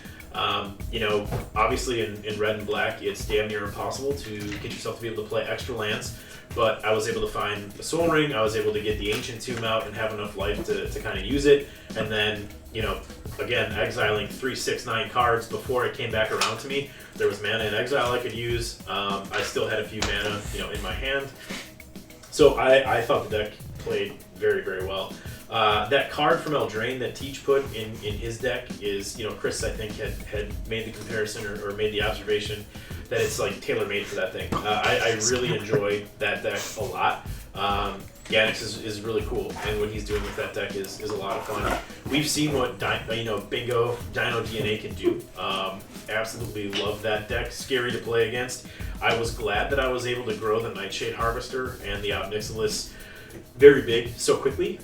Obviously in red and black, it's damn near impossible to get yourself to be able to play extra lands, but I was able to find a Soul Ring, I was able to get the Ancient Tomb out and have enough life to kind of use it, and then, again, exiling 3, 6, 9 cards before it came back around to me. There was mana in exile I could use. I still had a few mana, in my hand. So I thought the deck played very, very well. That card from Eldraine that Teach put in his deck is, Chris, I think, had made the comparison or made the observation that it's like tailor-made for that thing. I really enjoy that deck a lot. Ganax is really cool, and what he's doing with that deck is a lot of fun. We've seen what Bingo Dino DNA can do. Absolutely love that deck. Scary to play against. I was glad that I was able to grow the Nightshade Harvester and the Nixilis very big so quickly,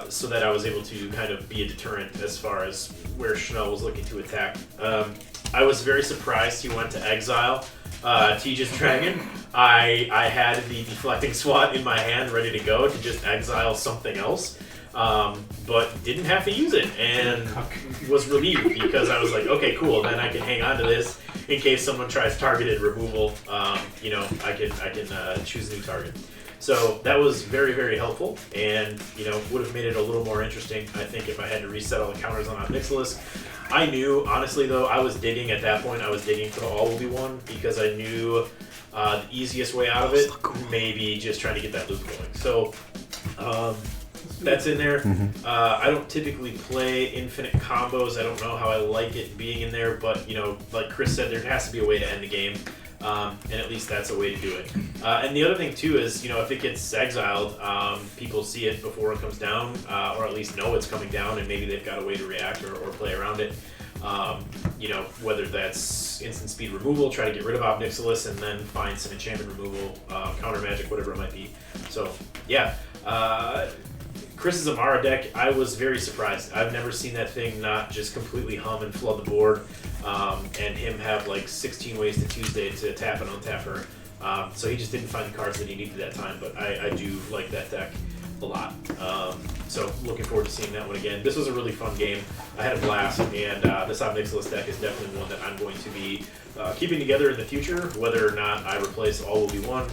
so that I was able to kind of be a deterrent as far as where Schnell was looking to attack. I was very surprised he went to exile Tejas Dragon. I had the deflecting swat in my hand ready to go to just exile something else, but didn't have to use it, and was relieved because I was like, okay, cool, then I can hang on to this in case someone tries targeted removal. I can choose a new target. So that was very, very helpful, and would have made it a little more interesting, I think, if I had to reset all the counters on Nixilis. I knew, honestly, though, I was digging at that point. I was digging for the all will be one because I knew the easiest way out of it, maybe just trying to get that loop going. So that's in there. I don't typically play infinite combos. I don't know how I like it being in there, but like Chris said, there has to be a way to end the game. And at least that's a way to do it. And the other thing too is, if it gets exiled, people see it before it comes down, or at least know it's coming down, and maybe they've got a way to react or play around it. Whether that's instant speed removal, try to get rid of Nixilis, and then find some enchantment removal, counter magic, whatever it might be. So yeah, Chris's Emmara deck, I was very surprised. I've never seen that thing not just completely hum and flood the board. And him have like 16 ways to Tuesday to tap and untap her. So he just didn't find the cards that he needed that time, but I do like that deck a lot. So looking forward to seeing that one again. This was a really fun game. I had a blast, and this Nixilis deck is definitely one that I'm going to be keeping together in the future. Whether or not I replace all will be one,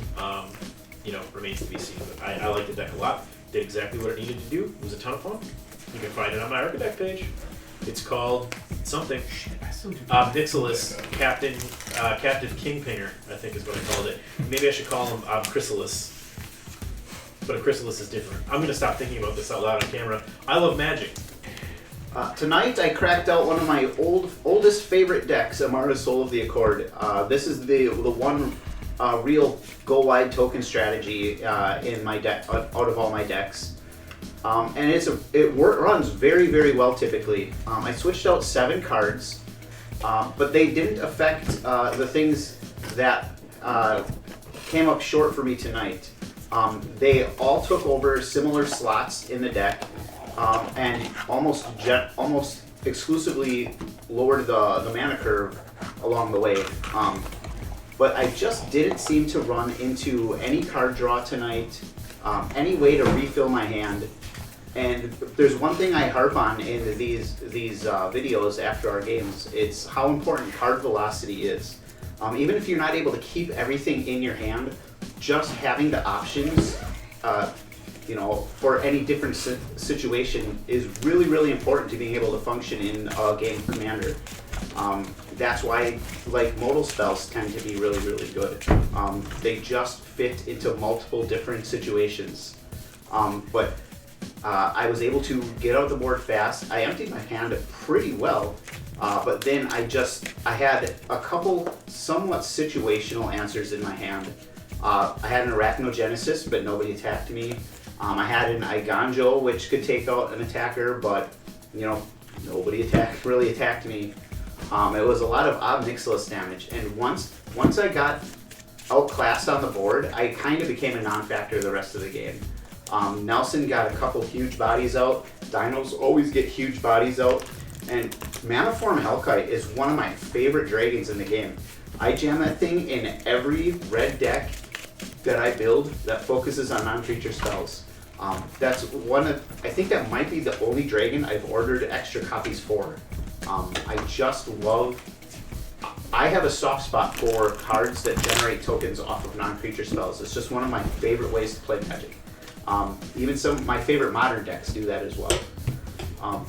remains to be seen. But I like the deck a lot. Did exactly what it needed to do. It was a ton of fun. You can find it on my Architect page. It's called something. Nixilis, Captive Kingpinger, I think is what I called it. Maybe I should call him Chrysalis. But a Chrysalis is different. I'm going to stop thinking about this out loud on camera. I love Magic. Tonight I cracked out one of my oldest favorite decks, Emmara Soul of the Accord. This is the one real go-wide token strategy in my deck, out of all my decks. And it runs very, very well typically. I switched out 7 cards, but they didn't affect the things that came up short for me tonight. They all took over similar slots in the deck, and almost exclusively lowered the mana curve along the way. But I just didn't seem to run into any card draw tonight, any way to refill my hand. And there's one thing I harp on in these videos after our games. It's how important card velocity is. Even if you're not able to keep everything in your hand, just having the options, for any different situation is really, really important to being able to function in a game of Commander. That's why, modal spells tend to be really, really good. They just fit into multiple different situations. But I was able to get out the board fast. I emptied my hand pretty well, but then I had a couple somewhat situational answers in my hand. I had an Arachnogenesis, but nobody attacked me. I had an Iganjo, which could take out an attacker, but nobody really attacked me. It was a lot of Nixilis damage, and once I got outclassed on the board, I kind of became a non-factor the rest of the game. Nelson got a couple huge bodies out. Dinos always get huge bodies out. And Maniform Hellkite is one of my favorite dragons in the game. I jam that thing in every red deck that I build that focuses on non-creature spells. That's I think that might be the only dragon I've ordered extra copies for. I have a soft spot for cards that generate tokens off of non-creature spells. It's just one of my favorite ways to play Magic. Even some of my favorite modern decks do that as well.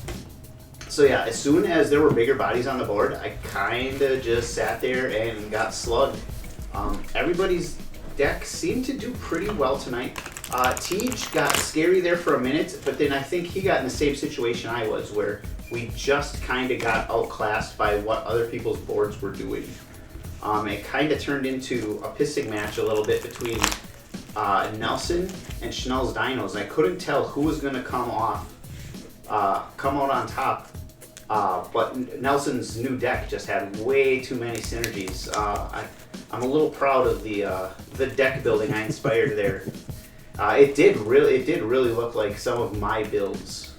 So yeah, as soon as there were bigger bodies on the board, I kind of just sat there and got slugged. Everybody's deck seemed to do pretty well tonight. Tej got scary there for a minute, but then I think he got in the same situation I was, where we just kind of got outclassed by what other people's boards were doing. It kind of turned into a pissing match a little bit between Nelson and Schnell's Dinos. I couldn't tell who was going to come out on top. But Nelson's new deck just had way too many synergies. I'm a little proud of the deck building I inspired there. It did really look like some of my builds.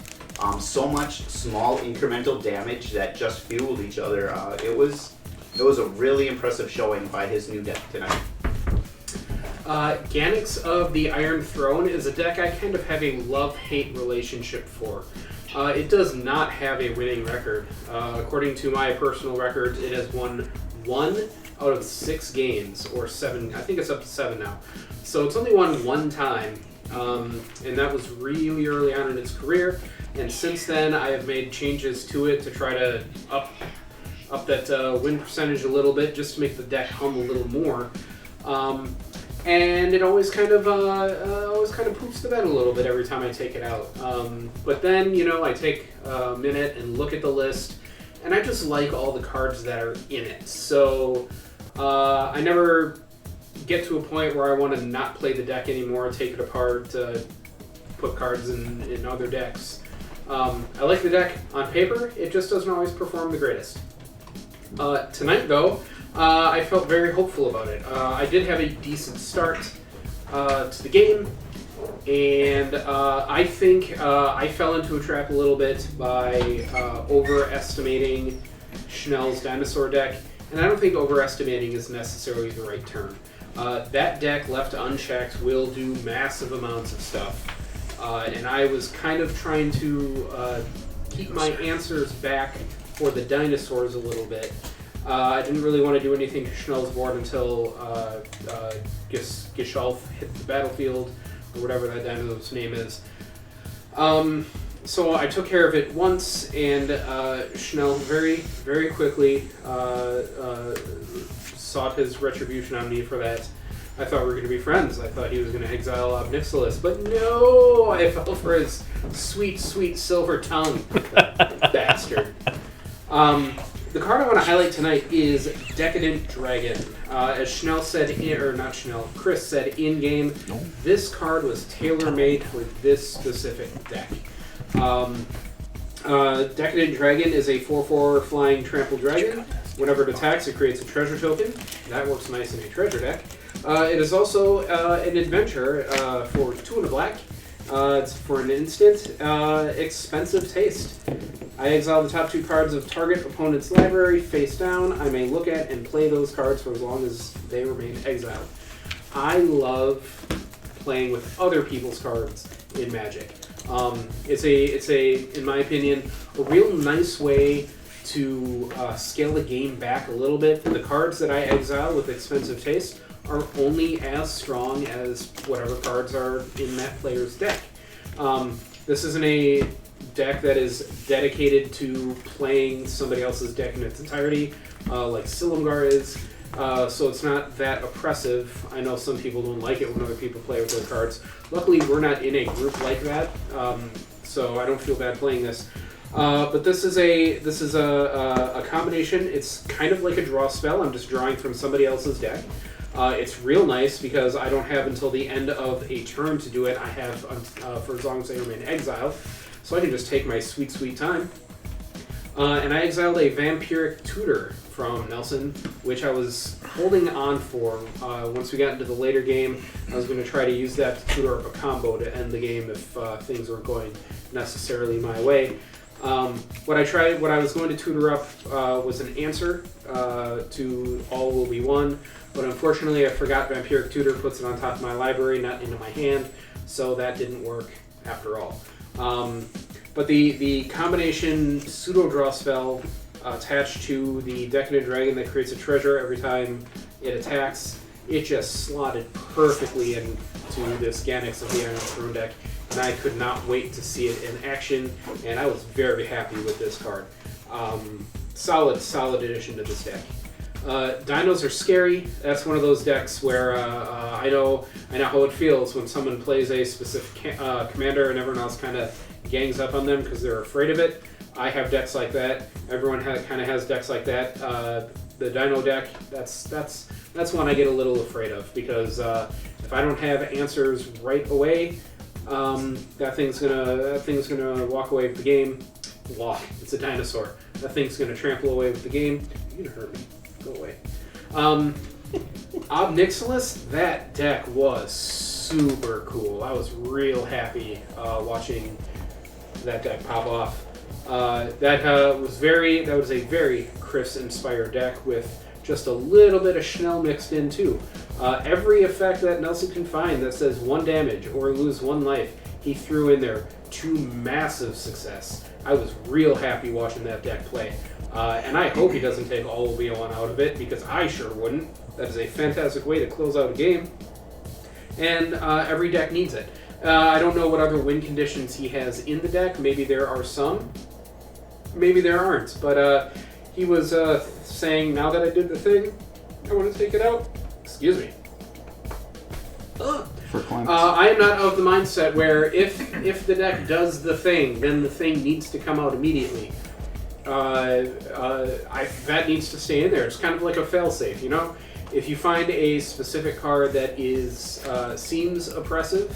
So much small incremental damage that just fueled each other. It was a really impressive showing by his new deck tonight. Ganax of the Iron Throne is a deck I kind of have a love-hate relationship for. It does not have a winning record. According to my personal record, it has won 1 out of 6 games, or 7. I think it's up to 7 now. So it's only won 1 time, and that was really early on in its career. And since then, I have made changes to it to try to up that win percentage a little bit, just to make the deck hum a little more. And it always kind of poops the bed a little bit every time I take it out. But then, I take a minute and look at the list, and I just like all the cards that are in it. So I never get to a point where I want to not play the deck anymore, take it apart, put cards in other decks. I like the deck on paper, it just doesn't always perform the greatest. Tonight, though, I felt very hopeful about it. I did have a decent start to the game, and I think I fell into a trap a little bit by overestimating Schnell's dinosaur deck, and I don't think overestimating is necessarily the right term. That deck left unchecked will do massive amounts of stuff, and I was kind of trying to keep my answers back for the dinosaurs a little bit. I didn't really want to do anything to Schnell's board until Gishath hit the battlefield, or whatever that dino's name is. So I took care of it once, and Schnell very, very quickly sought his retribution on me for that. I thought we were going to be friends. I thought he was going to exile Nixilis, but no! I fell for his sweet, sweet silver tongue. Bastard. The card I want to highlight tonight is Decadent Dragon. As Schnell said, Chris said in-game, this card was tailor-made for this specific deck. Decadent Dragon is a 4/4 flying trample dragon. Whenever it attacks, it creates a treasure token. That works nice in a treasure deck. It is also an adventure for 2 and a black. It's for an instant. Expensive taste. I exile the top 2 cards of target opponent's library face down. I may look at and play those cards for as long as they remain exiled. I love playing with other people's cards in Magic. It's in my opinion, a real nice way to scale the game back a little bit. The cards that I exile with expensive taste are only as strong as whatever cards are in that player's deck. This isn't a deck that is dedicated to playing somebody else's deck in its entirety, like Silumgar is, so it's not that oppressive. I know some people don't like it when other people play with their cards. Luckily, we're not in a group like that, so I don't feel bad playing this. But this is a combination. It's kind of like a draw spell. I'm just drawing from somebody else's deck. It's real nice because I don't have until the end of a turn to do it. I have for as long as I remain exiled, so I can just take my sweet, sweet time. And I exiled a Vampiric Tutor from Nelson, which I was holding on for. Once we got into the later game, I was going to try to use that to tutor up a combo to end the game if things weren't going necessarily my way. What I was going to tutor up was an answer to All Will Be One, but unfortunately I forgot Vampiric Tutor puts it on top of my library, not into my hand, so that didn't work after all. But the combination pseudo-draw spell attached to the Decadent Dragon that creates a treasure every time it attacks, it just slotted perfectly into this Ganax of the Iron Throne deck. and I could not wait to see it in action, and I was very happy with this card. Solid addition to this deck. Dinos are scary. That's one of those decks where I know how it feels when someone plays a specific commander and everyone else kind of gangs up on them because they're afraid of it. I have decks like that. Everyone kind of has decks like that. The Dino deck, that's one I get a little afraid of because if I don't have answers right away, that thing's gonna walk away with the game. Walk. It's a dinosaur. That thing's gonna trample away with the game. You're gonna hurt me. Go away. Nixilis, that deck was super cool. I was real happy watching that deck pop off. That was a very Chris inspired deck with just a little bit of Schnell mixed in too. Every effect that Nelson can find that says 1 damage or lose 1 life, he threw in there to massive success. I was real happy watching that deck play. And I hope he doesn't take all V1 out of it, because I sure wouldn't. That is a fantastic way to close out a game. And every deck needs it. I don't know what other win conditions he has in the deck. Maybe there are some. Maybe there aren't. But he was saying, now that I did the thing, I want to take it out. Excuse me. I am not of the mindset where if the deck does the thing, then the thing needs to come out immediately. That needs to stay in there. It's kind of like a failsafe, you know? If you find a specific card that seems oppressive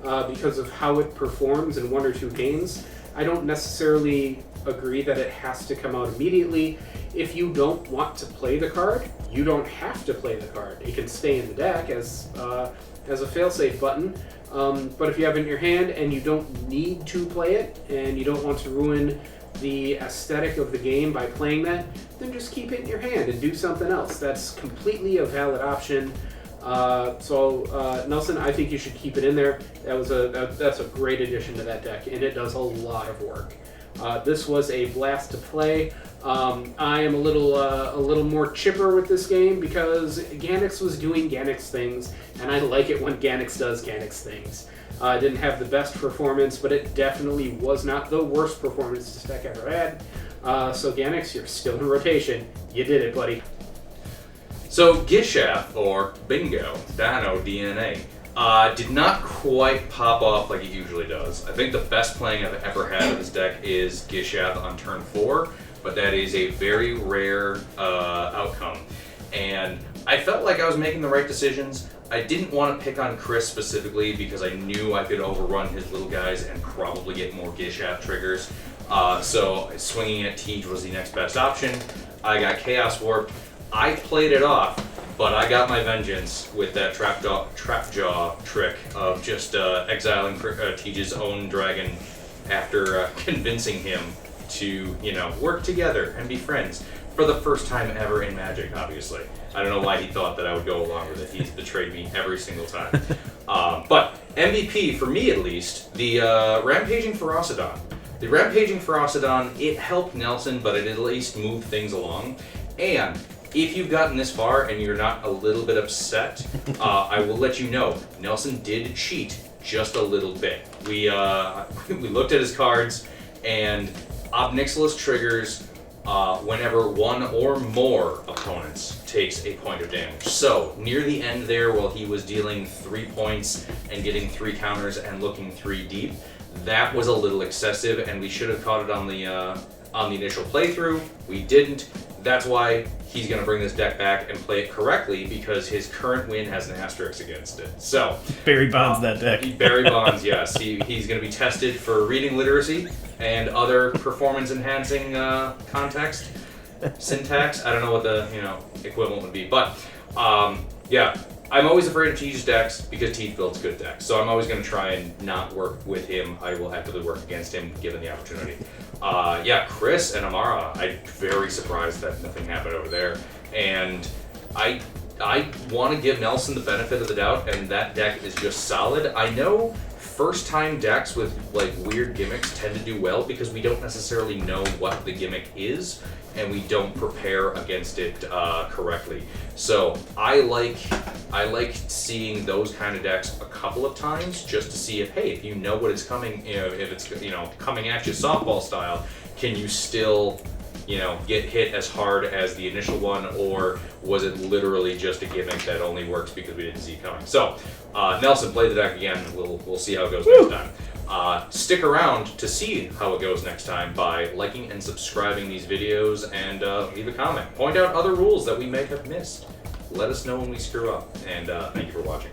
because of how it performs in 1 or 2 games, I don't necessarily agree that it has to come out immediately. If you don't want to play the card, you don't have to play the card. It can stay in the deck as a failsafe button. But if you have it in your hand and you don't need to play it, and you don't want to ruin the aesthetic of the game by playing that, then just keep it in your hand and do something else. That's completely a valid option. Nelson, I think you should keep it in there. That's a great addition to that deck, and it does a lot of work. This was a blast to play. I am a little more chipper with this game because Ganax was doing Ganax things, and I like it when Ganax does Ganax things. Didn't have the best performance, but it definitely was not the worst performance this deck ever had. So Ganax, you're still in rotation. You did it, buddy. So Gishath, or Bingo, Dino DNA, did not quite pop off like it usually does. I think the best playing I've ever had of this deck is Gishath on turn 4, but that is a very rare outcome. And I felt like I was making the right decisions. I didn't want to pick on Chris specifically because I knew I could overrun his little guys and probably get more Gishath triggers. So swinging at Tej was the next best option. I got Chaos Warp. I played it off, but I got my vengeance with that Trapjaw trick of just exiling Tej's own dragon after convincing him to, work together and be friends. For the first time ever in Magic, obviously. I don't know why he thought that I would go along with it. He's betrayed me every single time. But MVP, for me at least, the Rampaging Ferocidon. The Rampaging Ferocidon, it helped Nelson, but it at least moved things along. And if you've gotten this far and you're not a little bit upset, I will let you know, Nelson did cheat just a little bit. We looked at his cards, and Nixilis triggers whenever 1 or more opponents takes a point of damage. So, near the end there, while he was dealing 3 points and getting 3 counters and looking 3 deep, that was a little excessive, and we should have caught it on the initial playthrough. We didn't. That's why he's going to bring this deck back and play it correctly, because his current win has an asterisk against it. So Barry Bonds that deck. Barry Bonds, yes. He's going to be tested for reading literacy and other performance-enhancing context, syntax. I don't know what the equivalent would be, but yeah. I'm always afraid of Tej's decks because Tej builds good decks. So I'm always going to try and not work with him. I will actively work against him given the opportunity. Chris and Emmara, I'm very surprised that nothing happened over there. And I want to give Nelson the benefit of the doubt, and that deck is just solid. I know first-time decks with like weird gimmicks tend to do well because we don't necessarily know what the gimmick is, and we don't prepare against it correctly. So I like seeing those kind of decks a couple of times just to see if you know what is coming, if it's coming at you softball style, can you still get hit as hard as the initial one, or was it literally just a gimmick that only works because we didn't see it coming? So Nelson, play the deck again. We'll see how it goes next time. Stick around to see how it goes next time by liking and subscribing these videos, and leave a comment. Point out other rules that we may have missed. Let us know when we screw up, and thank you for watching.